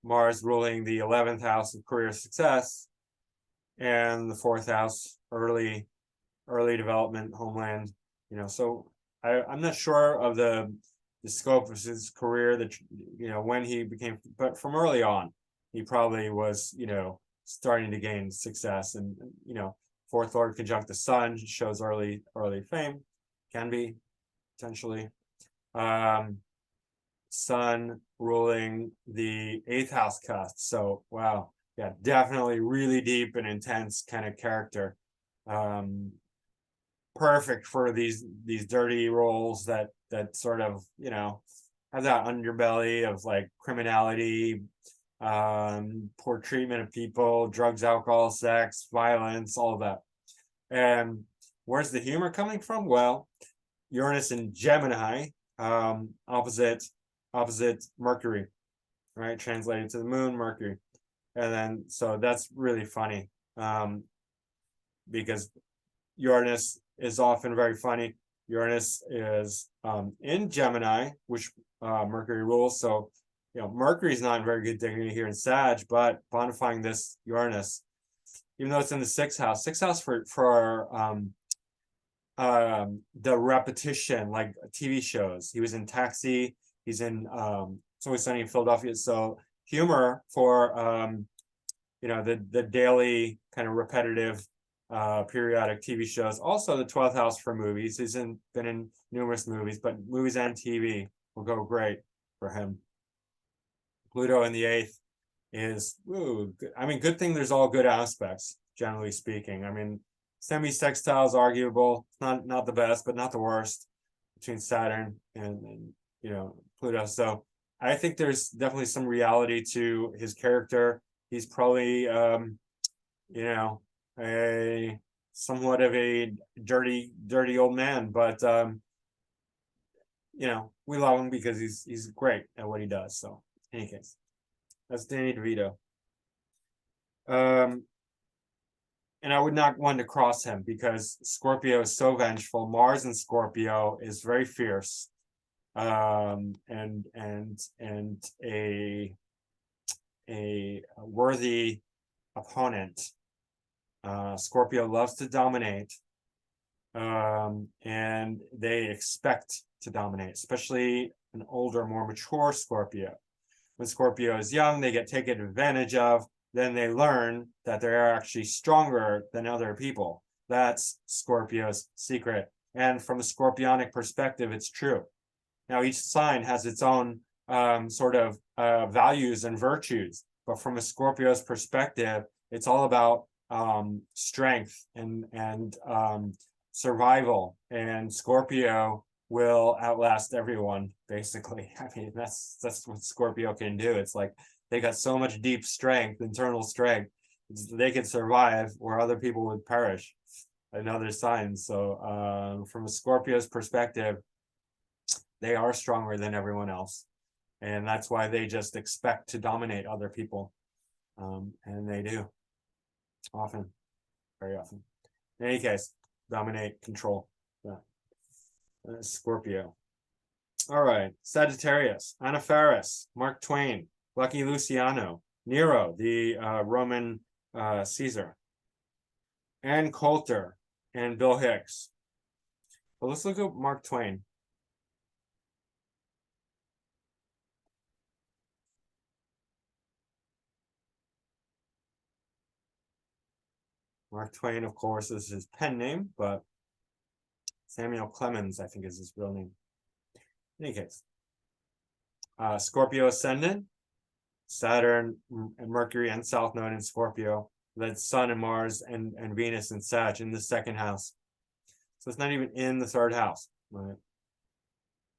Mars ruling the 11th house of career success, and the 4th house, early development, homeland. You know, so I'm not sure of the scope of his career, that, you know, when he became, but from early on, he probably was, you know, starting to gain success. And, you know, 4th Lord conjunct the Sun shows early fame, can be potentially. Sun ruling the 8th house cusp. So wow, yeah, definitely really deep and intense kind of character. Perfect for these dirty roles that sort of, you know, have that underbelly of like criminality, poor treatment of people, drugs, alcohol, sex, violence, all of that. And where's the humor coming from? Well, Uranus and Gemini, opposite Mercury. right? Translated to the moon, Mercury. And then, so that's really funny, because Uranus is often very funny. Uranus is in Gemini, which Mercury rules. So, Mercury's not in very good dignity here in Sag, but bonifying this Uranus, even though it's in the sixth house for the repetition, like TV shows. He was in Taxi. He's in It's Always Sunny in Philadelphia. So humor for the daily kind of repetitive periodic TV shows. Also the 12th house for movies. He's been in numerous movies, but movies and TV will go great for him. Pluto in the 8th is, good thing there's all good aspects, generally speaking. I mean, semi-sextile is arguable. It's not the best, but not the worst between Saturn and Pluto. So I think there's definitely some reality to his character. He's probably a somewhat of a dirty old man, but we love him because he's great at what he does. So in any case, that's Danny DeVito. And I would not want to cross him because Scorpio is so vengeful. Mars in Scorpio is very fierce, and a worthy opponent. Scorpio loves to dominate, and they expect to dominate, especially an older, more mature Scorpio. When Scorpio is young, they get taken advantage of. Then they learn that they're actually stronger than other people. That's Scorpio's secret. And from a Scorpionic perspective, it's true. Now, each sign has its own sort of values and virtues. But from a Scorpio's perspective, it's all about strength and survival. And Scorpio will outlast everyone, basically. I mean, that's what Scorpio can do. It's like they got so much deep strength, internal strength, they could survive where other people would perish in other signs. So from a Scorpio's perspective, they are stronger than everyone else. And that's why they just expect to dominate other people. And they do. Often. Very often. In any case, dominate, control. Scorpio. All right. Sagittarius. Anna Faris. Mark Twain. Lucky Luciano. Nero, the Roman Caesar. Ann Coulter and Bill Hicks. Well, let's look at Mark Twain. Mark Twain, of course, is his pen name, but Samuel Clemens, I think, is his real name. In any case, Scorpio ascendant, Saturn and Mercury and South Node in Scorpio, then Sun and Mars and Venus and Sag in the second house. So it's not even in the third house, right?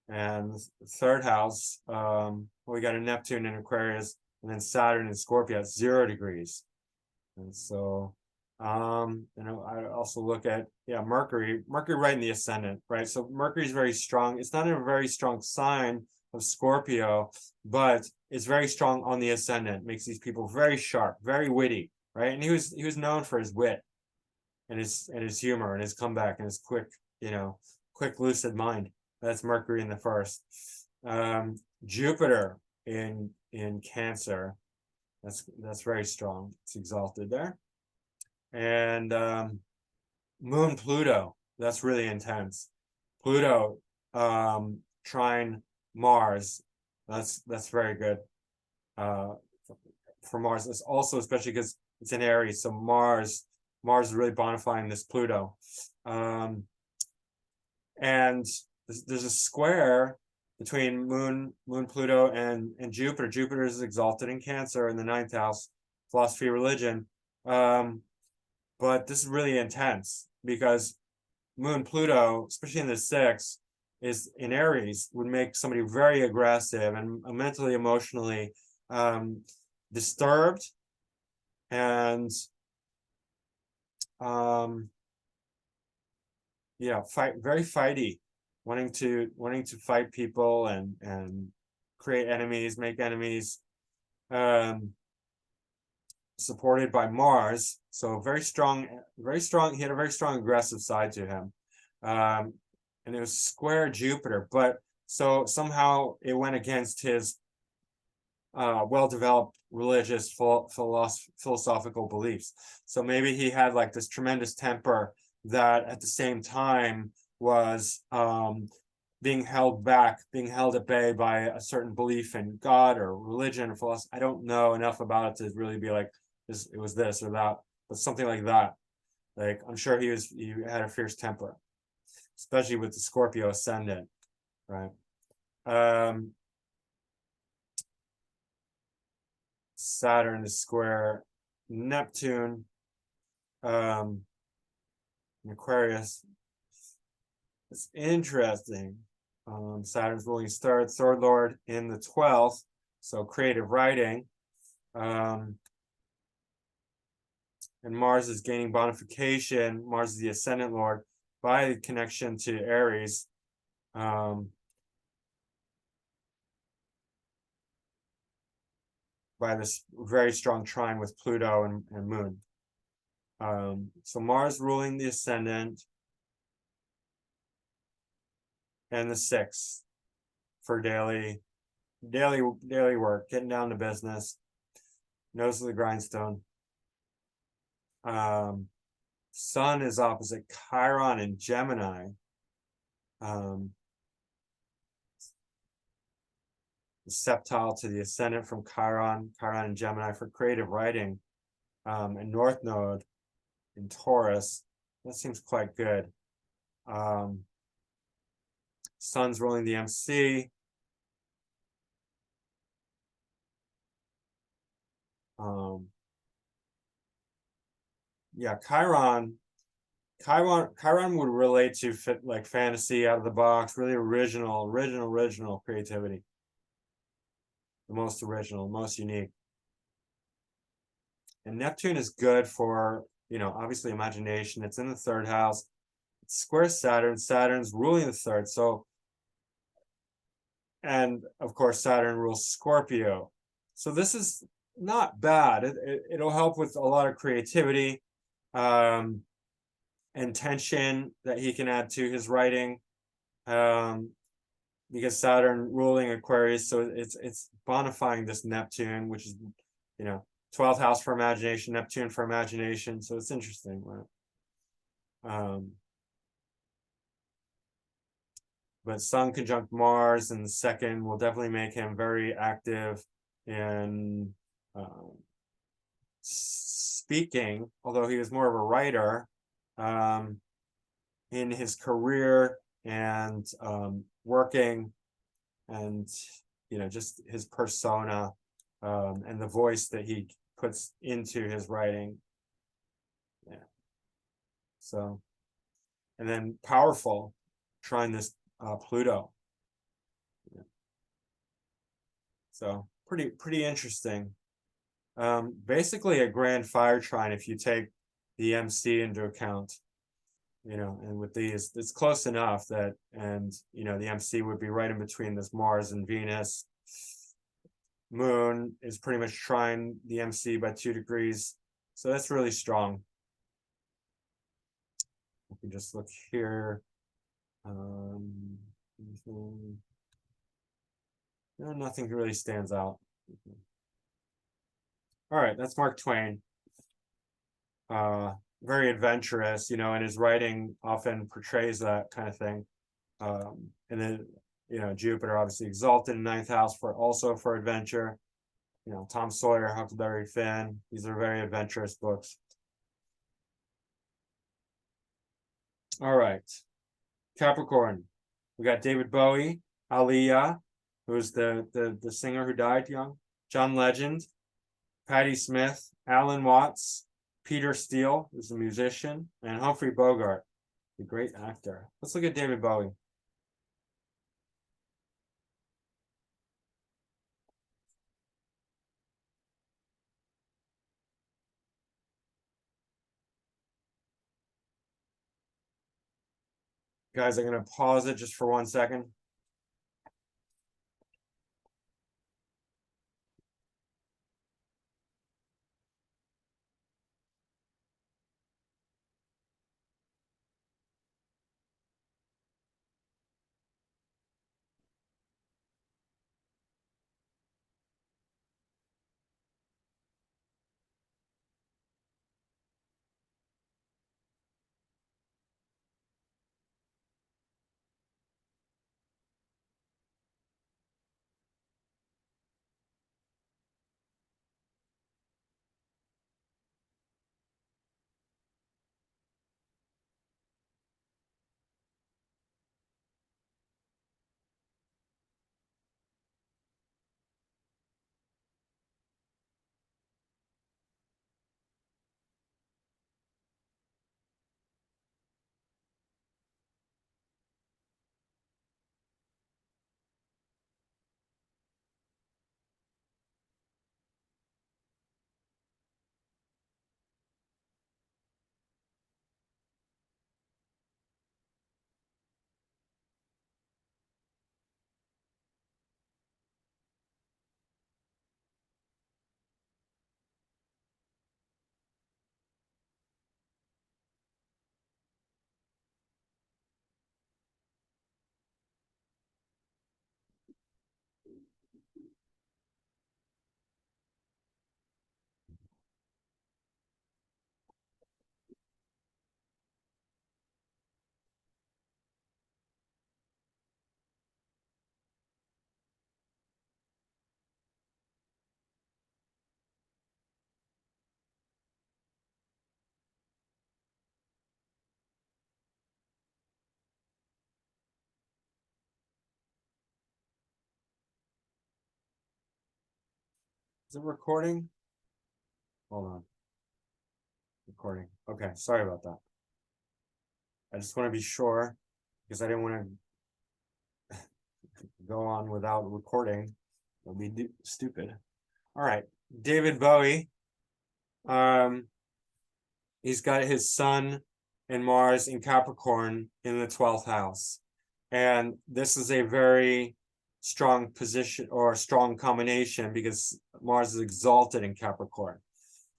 And the third house, we got a Neptune in Aquarius, and then Saturn in Scorpio at 0 degrees. And so I also look at Mercury right in the ascendant, right? So Mercury is very strong. It's not a very strong sign of Scorpio, but it's very strong on the ascendant. Makes these people very sharp, very witty, right? And he was known for his wit and his humor and his comeback and his quick lucid mind. That's Mercury in the first. Jupiter in Cancer. That's very strong. It's exalted there. And Moon Pluto, that's really intense. Pluto trine Mars, that's very good for Mars. It's also especially because it's in Aries, so Mars is really bonifying this Pluto. And there's a square between Moon Pluto and Jupiter. Jupiter is exalted in Cancer in the 9th house, philosophy, religion. But this is really intense because Moon Pluto, especially in the 6th, is in Aries, would make somebody very aggressive and mentally, emotionally disturbed and very fighty, wanting to fight people and create enemies, make enemies. supported by Mars. So very strong, very strong. He had a very strong aggressive side to him. And it was square Jupiter, but so somehow it went against his well-developed religious philosophical beliefs. So maybe he had like this tremendous temper that at the same time was being held back, being held at bay by a certain belief in God or religion or philosophy. I don't know enough about it to really be like, it was this or that, but something like that. Like, I'm sure he had a fierce temper, especially with the Scorpio ascendant, right? Saturn is square Neptune, Aquarius. It's interesting. Saturn's ruling third lord in the 12th, so creative writing. And Mars is gaining bonification. Mars is the ascendant lord by the connection to Aries. By this very strong trine with Pluto and Moon. So Mars ruling the ascendant and the 6th for daily work, getting down to business, nose of the grindstone. Sun is opposite Chiron and Gemini. Septile to the ascendant from Chiron and Gemini for creative writing, and North Node in Taurus. That seems quite good. Sun's ruling the MC. Yeah, Chiron would relate to like fantasy, out of the box, really original creativity. The most original, most unique. And Neptune is good for, obviously imagination. It's in the 3rd house. It's square Saturn. Saturn's ruling the 3rd. So, and of course, Saturn rules Scorpio. So this is not bad. It'll help with a lot of creativity, and tension that he can add to his writing. Because Saturn ruling Aquarius, so it's bonifying this Neptune, which is 12th house for imagination, Neptune for imagination. So it's interesting, right? But Sun conjunct Mars in the 2nd will definitely make him very active in speaking, although he was more of a writer in his career and working, and just his persona and the voice that he puts into his writing. Yeah. So, and then powerful, trying this Pluto. Yeah. So pretty interesting. Basically a grand fire trine if you take the MC into account. And with these, it's close enough that, and the MC would be right in between this Mars and Venus. Moon is pretty much trine the MC by 2 degrees. So that's really strong. We can just look here. Nothing really stands out. All right, that's Mark Twain. Very adventurous, and his writing often portrays that kind of thing. And then, Jupiter obviously exalted in 9th house for adventure. Tom Sawyer, Huckleberry Finn. These are very adventurous books. All right, Capricorn. We got David Bowie, Aaliyah, who's the singer who died young, John Legend, Patti Smith, Alan Watts, Peter Steele, who's a musician, and Humphrey Bogart, the great actor. Let's look at David Bowie. Guys, I'm going to pause it just for 1 second. Is it recording? Hold on. Recording. Okay, sorry about that. I just want to be sure because I didn't want to go on without recording. It would be stupid. All right, David Bowie. He's got his sun and Mars in Capricorn in the 12th house. And this is a very strong position or strong combination because Mars is exalted in Capricorn.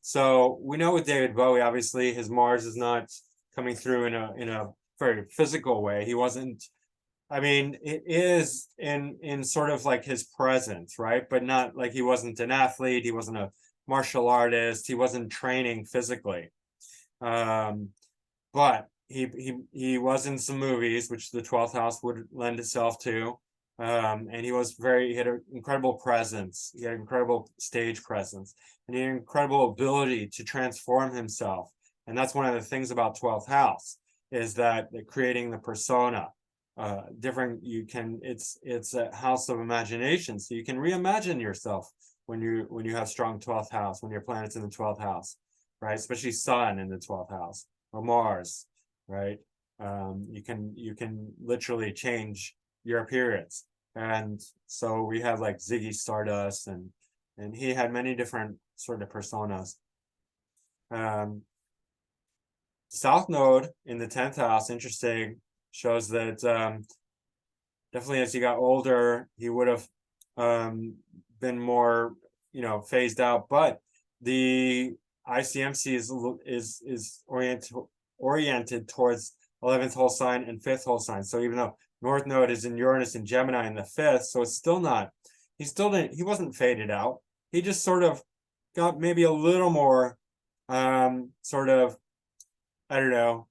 So we know with David Bowie, obviously his Mars is not coming through in a very physical way. He wasn't, I mean, it is in sort of like his presence, right? But not like he wasn't an athlete, he wasn't a martial artist, he wasn't training physically. But he was in some movies, which the 12th house would lend itself to. And he had an incredible presence. He had incredible stage presence, and he had incredible ability to transform himself. And that's one of the things about 12th house is that creating the persona. It's a house of imagination, so you can reimagine yourself when you have strong 12th house, when your planet's in the 12th house, right? Especially Sun in the 12th house or Mars, right? You can literally change your appearance. And so we have like Ziggy Stardust, and he had many different sort of personas. South Node in the 10th house, interesting, shows that definitely as he got older, he would have been more, phased out. But the ICMC is oriented towards 11th whole sign and 5th whole sign. So even though North Node is in Uranus and Gemini in the 5th, so it's still not, he wasn't faded out. He just sort of got maybe a little more sort of, I don't know,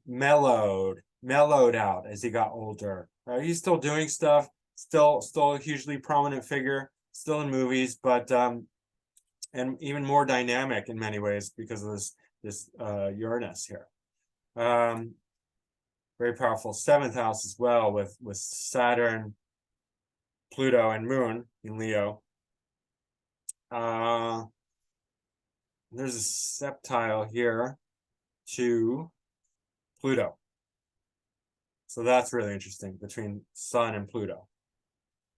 mellowed out as he got older. He's still doing stuff, still a hugely prominent figure, still in movies, but and even more dynamic in many ways because of this Uranus here. Very powerful 7th house as well with Saturn, Pluto, and Moon in Leo. There's a septile here to Pluto. So that's really interesting between Sun and Pluto,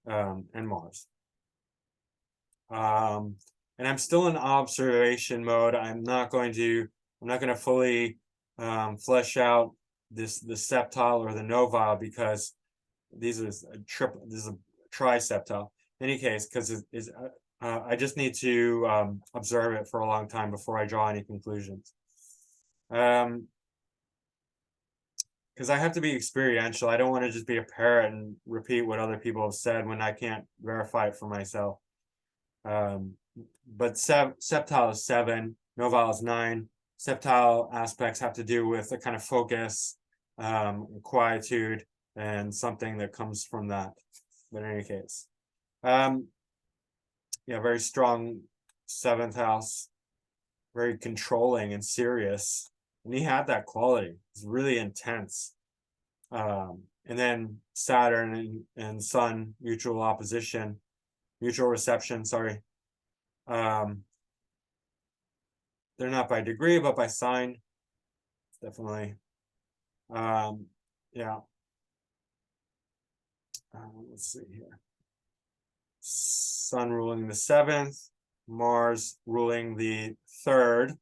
and Mars. And I'm still in observation mode. I'm not going to fully flesh out the septile or the novile because this is a triseptile. In any case, because I just need to observe it for a long time before I draw any conclusions. Because I have to be experiential. I don't want to just be a parrot and repeat what other people have said when I can't verify it for myself. But septile is 7, novile is 9. Septile aspects have to do with a kind of focus, quietude, and something that comes from that. But in any case, very strong 7th house, very controlling and serious. And he had that quality. It's really intense. And then Saturn and Sun, mutual reception, sorry. They're not by degree, but by sign. Definitely. Yeah. Let's see here. Sun ruling the 7th, Mars ruling the 3rd,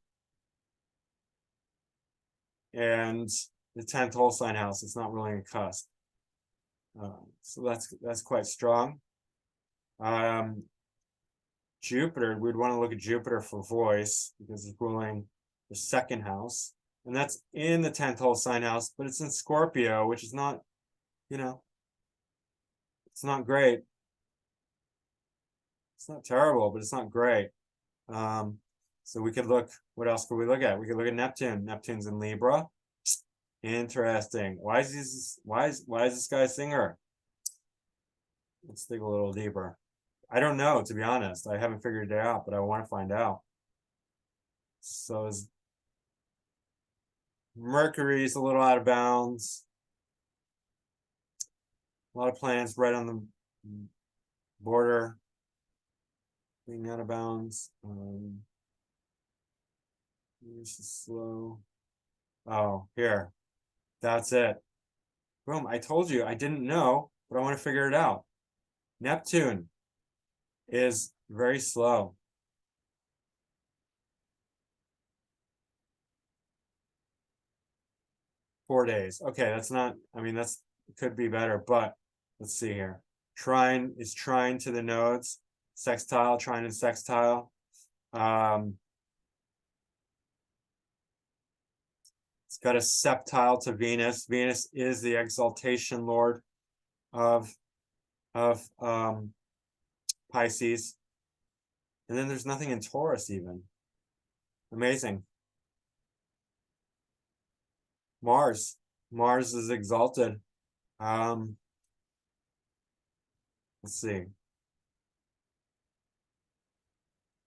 and the 10th whole sign house. It's not ruling a cusp. So that's quite strong. Jupiter, we'd want to look at Jupiter for voice because it's ruling the 2nd house, and that's in the 10th whole sign house, but it's in Scorpio, which is not, it's not great. It's not terrible, but it's not great. So we could look, what else could we look at? We could look at Neptune. Neptune's in Libra. Interesting. Why is this guy a singer? Let's dig a little deeper. I don't know, to be honest. I haven't figured it out, but I want to find out. So Mercury's a little out of bounds. A lot of planets right on the border. Being out of bounds. This is slow. Oh, here. That's it. Boom. I told you I didn't know, but I want to figure it out. Neptune is very slow. $4 days. Okay, that's not, I mean, that's could be better, but let's see here. Trine is trine to the nodes, sextile, trine and sextile. It's got a septile to Venus. Venus is the exaltation lord of Pisces. And then there's nothing in Taurus even. Amazing. Mars. Mars is exalted. Let's see.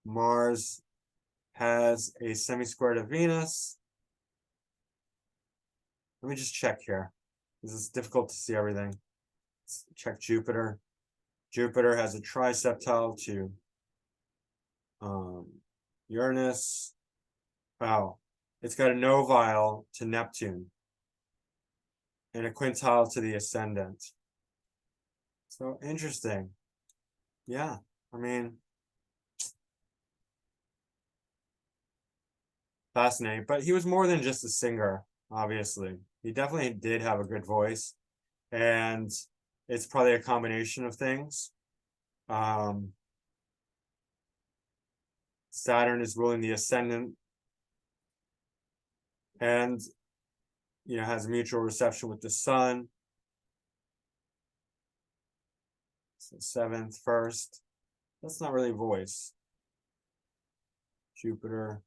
Mars has a semi-square to Venus. Let me just check here. This is difficult to see everything. Let's check Jupiter. Jupiter has a triseptile to Uranus. Wow. It's got a novile to Neptune and a quintile to the ascendant. So interesting. Yeah, I mean, fascinating. But he was more than just a singer, obviously. He definitely did have a good voice. And it's probably a combination of things. Saturn is ruling the ascendant and, has a mutual reception with the sun. So 7th, 1st. That's not really voice. Jupiter.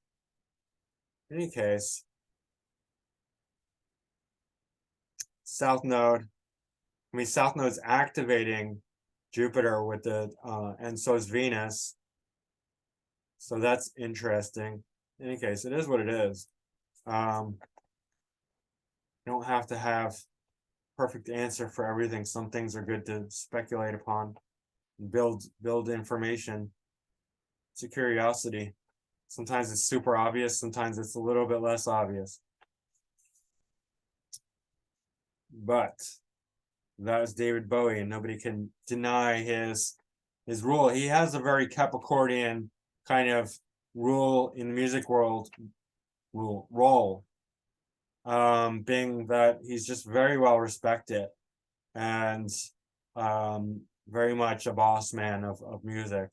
In any case, South Node. I mean, South Node's activating Jupiter with the, and so is Venus. So that's interesting. In any case, it is what it is. You don't have to have perfect answer for everything. Some things are good to speculate upon and build information. It's a curiosity. Sometimes it's super obvious, sometimes it's a little bit less obvious. But that is David Bowie, and nobody can deny his rule. He has a very Capricornian kind of rule in the music world role. Being that he's just very well respected and very much a boss man of music.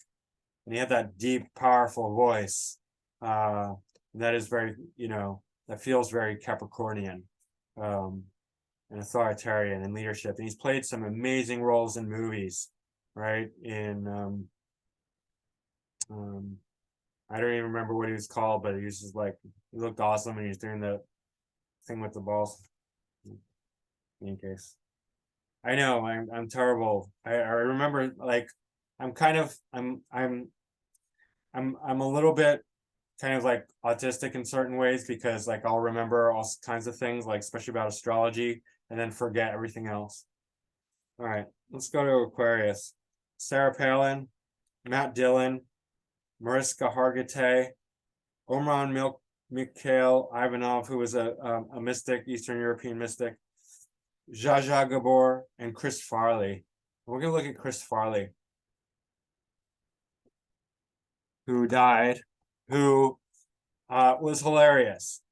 And he had that deep, powerful voice that is very, that feels very Capricornian and authoritarian in leadership. And he's played some amazing roles in movies, right? In I don't even remember what he was called, but he was just like, he looked awesome and he was doing the thing with the balls. In any case, I know I'm terrible. I remember, like, I'm a little bit kind of like autistic in certain ways, because like I'll remember all kinds of things, like especially about astrology, and then forget everything else. All right, let's go to Aquarius. Sarah Palin, Matt Dillon, Mariska Hargitay, Omran Mikhail Ivanov, who was a mystic, Eastern European mystic, Zsa Zsa Gabor, and Chris Farley. We're going to look at Chris Farley, who died, who was hilarious.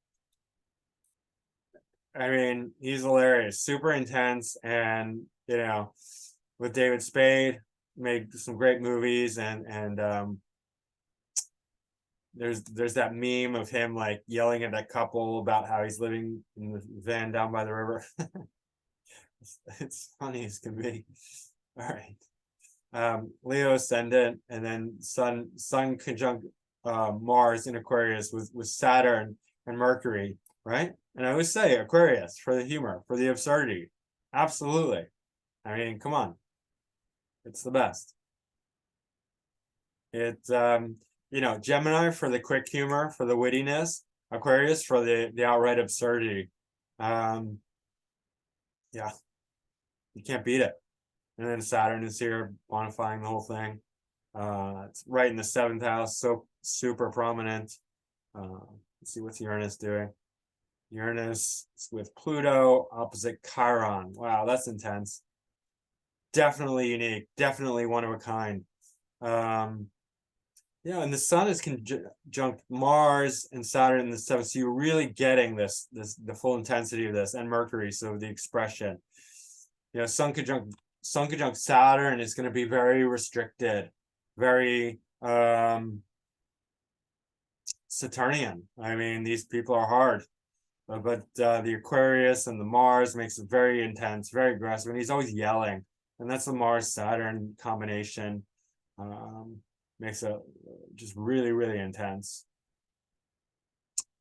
I mean, he's hilarious, super intense, and with David Spade, made some great movies, and there's that meme of him like yelling at that couple about how he's living in the van down by the river. It's funny as can be. All right. Leo ascendant, and then sun conjunct Mars in Aquarius with Saturn and Mercury, right? And I always say Aquarius for the humor, for the absurdity. Absolutely. I mean, come on. It's the best. It's Gemini for the quick humor, for the wittiness, Aquarius for the outright absurdity. Yeah, you can't beat it. And then Saturn is here bonifying the whole thing. It's right in the 7th house, so super prominent. Let's see what's Uranus doing. Uranus is with Pluto opposite Chiron. Wow, that's intense. Definitely unique, definitely one of a kind. Yeah, and the sun is conjunct Mars and Saturn in the 7th, so you're really getting the full intensity of this, and Mercury, so the expression. You know, sun conjunct Saturn is going to be very restricted, very Saturnian. I mean, these people are hard. But the Aquarius and the Mars makes it very intense, very aggressive, and he's always yelling. And that's the Mars-Saturn combination. Makes it just really, really intense.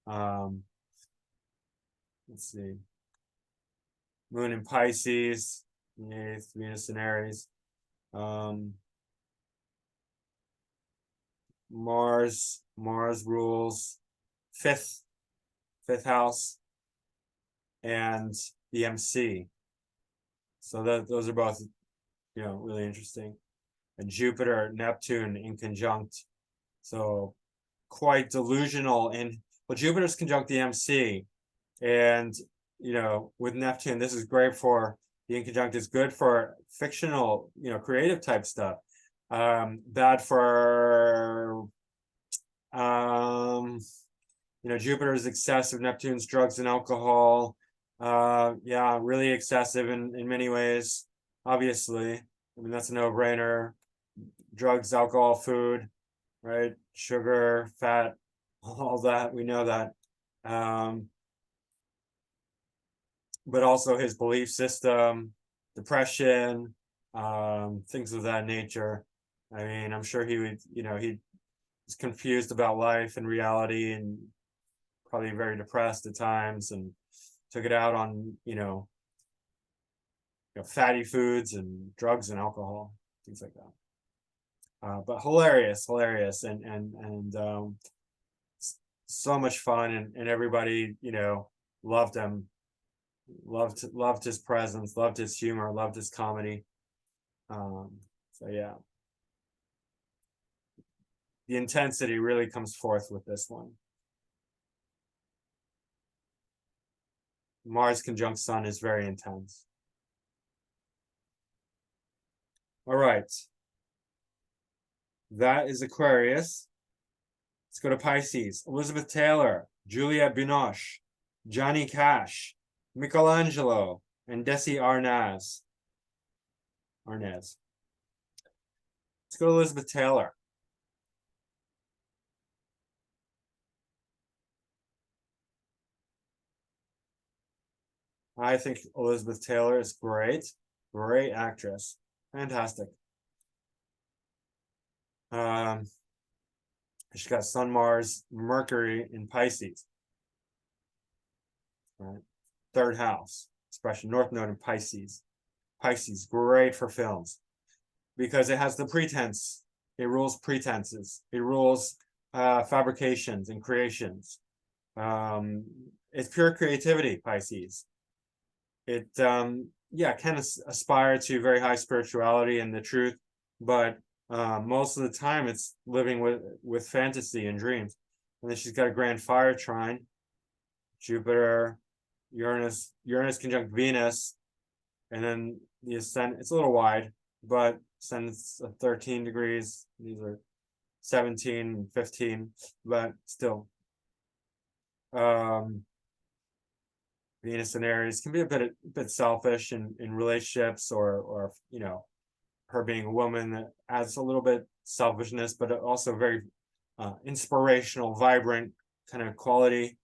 Let's see. Moon in Pisces, the 8th, Venus in Aries. Mars rules 5th house and the MC. So those are both, you know, really interesting. And Jupiter, Neptune in conjunct. So quite delusional in, well, Jupiter's conjunct the MC. And, you know, with Neptune, this is great for, the inconjunct is good for fictional, you know, creative type stuff. Bad for, you know, Jupiter's excessive, Neptune's drugs and alcohol. Yeah, really excessive in many ways, obviously. I mean, that's a no-brainer. Drugs, alcohol, food, right? Sugar, fat, all that, we know that. But also his belief system, depression, things of that nature. I mean, I'm sure he would, you know, he was confused about life and reality, and probably very depressed at times, and took it out on, you know, fatty foods and drugs and alcohol, things like that. But hilarious, and so much fun, and everybody, you know, loved him, loved his presence, loved his humor, loved his comedy. So yeah, the intensity really comes forth with this one. Mars conjunct Sun is very intense. All right, that is Aquarius. Let's go to Pisces. Elizabeth Taylor, Juliette Binoche, Johnny Cash, Michelangelo, and Desi Arnaz. Let's go to Elizabeth Taylor. I think Elizabeth Taylor is great. Great actress. Fantastic. She's got Sun, Mars, Mercury in Pisces. Right. 3rd house. Expression, North Node in Pisces. Pisces, great for films, because it has the pretense. It rules pretenses. It rules fabrications and creations. It's pure creativity, Pisces. It yeah, can aspire to very high spirituality and the truth, but most of the time it's living with fantasy and dreams. And then she's got a grand fire trine, Jupiter, Uranus conjunct Venus, and then the ascendant, it's a little wide, but ascendant's 13 degrees. These are 17 and 15, but still. Venus and Aries can be a bit selfish in relationships, or you know, her being a woman, that adds a little bit selfishness, but also very inspirational, vibrant kind of quality,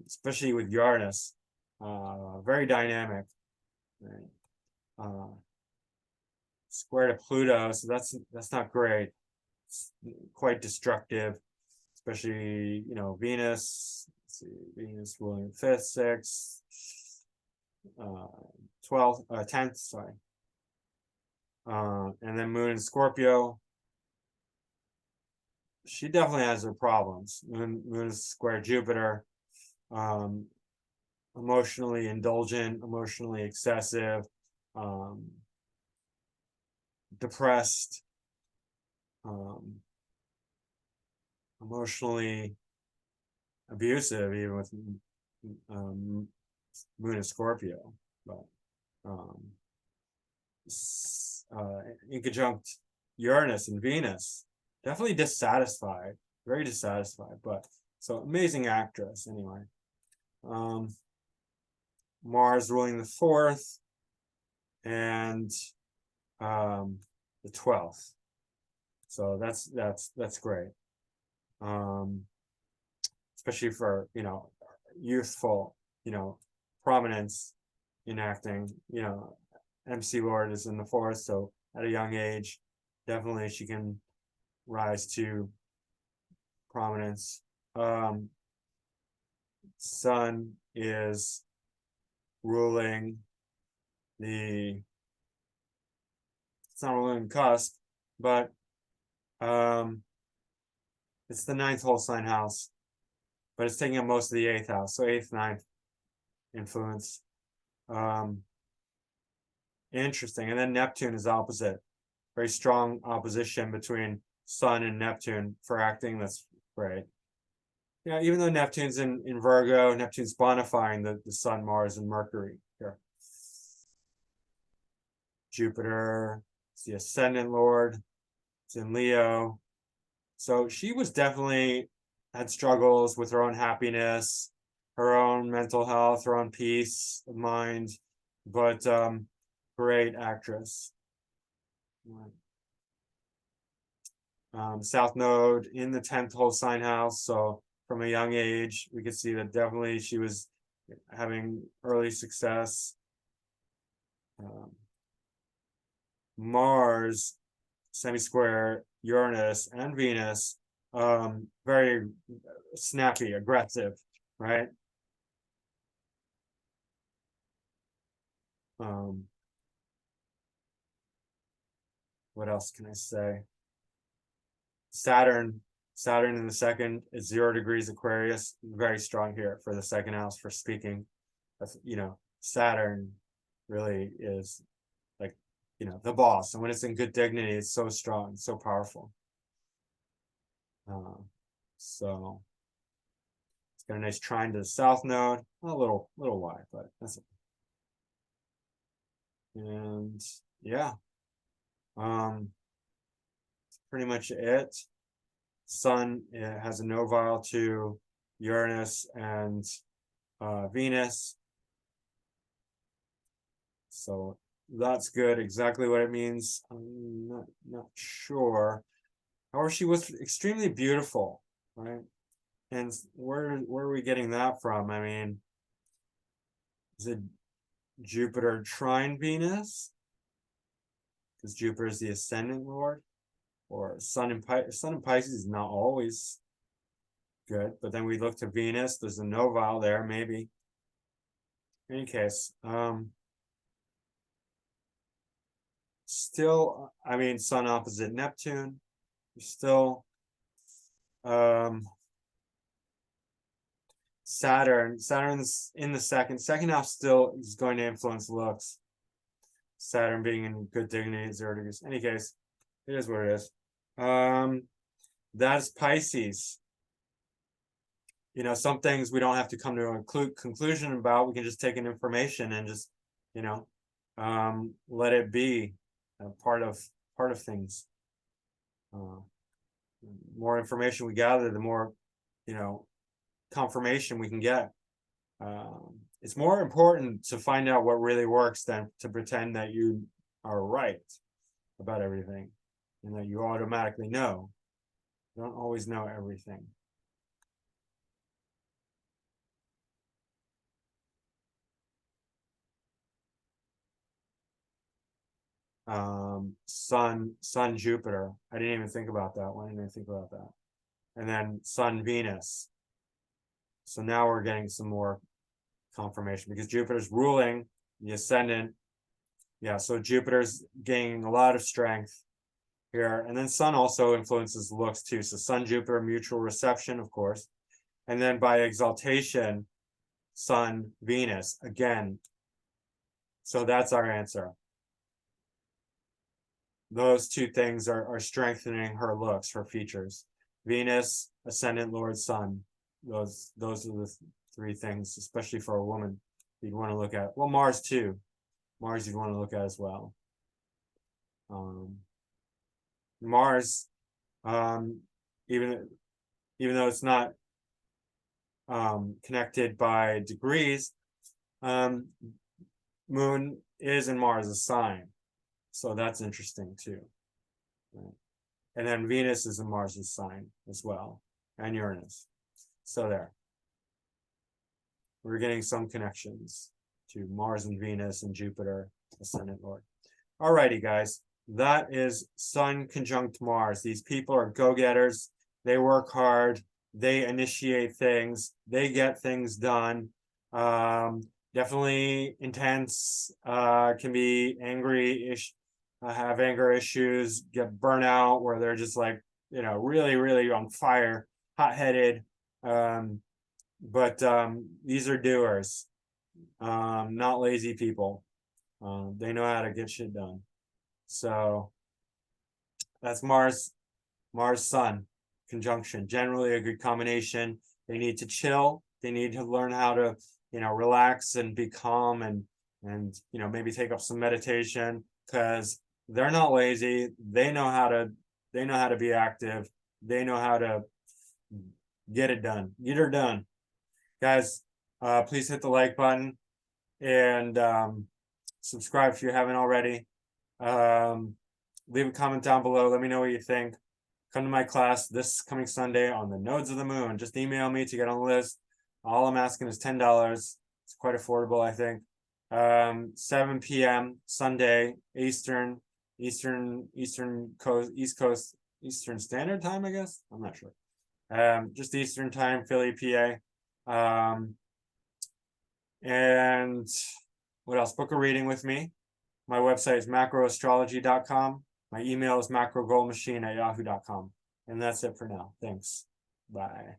especially with Uranus, very dynamic. Right? Square to Pluto, so that's not great. It's quite destructive, especially, you know, Venus. Let's see, Venus ruling 5th, 6th, 12th, 10th, sorry. And then Moon in Scorpio. She definitely has her problems. Moon is square Jupiter. Emotionally indulgent, emotionally excessive, depressed, emotionally abusive, even with Moon and Scorpio, but in conjunct Uranus and Venus, definitely dissatisfied, very dissatisfied, but so amazing actress anyway. Mars ruling the 4th and the 12th. So that's great. Especially for, youthful, prominence in acting. MC Lord is in the 4th, so at a young age, definitely she can rise to prominence. Sun is ruling it's not ruling cusp, but it's the 9th whole sign house, but it's taking up most of the 8th house, so 8th, 9th influence. Interesting. And then Neptune is opposite. Very strong opposition between Sun and Neptune for acting. That's great. Yeah, even though Neptune's in Virgo, Neptune's bonifying the Sun, Mars, and Mercury here. Jupiter, it's the ascendant lord. It's in Leo. So she was definitely had struggles with her own happiness, her own mental health, her own peace of mind, but great actress. South Node in the 10th whole sign house, so from a young age we could see that definitely she was having early success. Mars semi-square Uranus and Venus, very snappy, aggressive, right? What else can I say? Saturn in the 2nd is 0 degrees Aquarius, very strong here for the 2nd house for speaking. That's, Saturn really is like, the boss, and when it's in good dignity, it's so strong, so powerful. So it's got a nice trine to the South Node, a little wide, but that's it. And yeah, pretty much it. Sun has a novile to Uranus and Venus, so that's good. Exactly what it means, I'm not sure. However, she was extremely beautiful, right? And where are we getting that from? I mean, is it Jupiter trine Venus? Because Jupiter is the ascendant lord, or Sun in Pisces is not always good, but then we look to Venus. There's a novile there, maybe. In any case, still, I mean, Sun opposite Neptune. Still, Saturn's in the second house, still is going to influence looks. Saturn being in good dignity, 0 degrees. In any case, it is what it is. That's Pisces. Some things we don't have to come to a conclusion about. We can just take in information and just, let it be part of things. More information we gather, the more, confirmation we can get. It's more important to find out what really works than to pretend that you are right about everything and that you automatically know. You don't always know everything. Sun Jupiter. I didn't even think about that. Why didn't I think about that? And then Sun Venus. So now we're getting some more confirmation because Jupiter's ruling the ascendant. Yeah, so Jupiter's gaining a lot of strength here. And then Sun also influences looks too. So Sun Jupiter mutual reception, of course. And then by exaltation, Sun Venus again. So that's our answer. those two things are strengthening her looks, her features. Venus, ascendant, Lord, Sun. Those are the three things, especially for a woman, you'd want to look at. Well, Mars too. Mars you'd want to look at as well. Mars, even though it's not connected by degrees, Moon is in Mars' sign, so that's interesting too. Right. And then Venus is in Mars' sign as well, and Uranus. So there, we're getting some connections to Mars and Venus and Jupiter, ascendant Lord. Alrighty, guys, that is Sun conjunct Mars. These people are go-getters. They work hard. They initiate things. They get things done. Definitely intense. Can be angry, have anger issues, get burnout where they're just like, really, really on fire, hot-headed. But these are doers, not lazy people. They know how to get shit done. So that's Mars Sun conjunction. Generally a good combination. They need to chill. They need to learn how to, relax and be calm and maybe take up some meditation, because they're not lazy. They know how to be active. They know how to get it done. Get her done. Guys, please hit the like button and subscribe if you haven't already. Leave a comment down below. Let me know what you think. Come to my class this coming Sunday on the nodes of the moon. Just email me to get on the list. All I'm asking is $10. It's quite affordable, I think. 7 p.m. Sunday, Eastern Coast, East Coast, Eastern Standard Time, I guess. I'm not sure. Just Eastern Time, Philly, PA. And what else? Book a reading with me. My website is macroastrology.com. My email is macrogoalmachine@yahoo.com. And that's it for now. Thanks. Bye.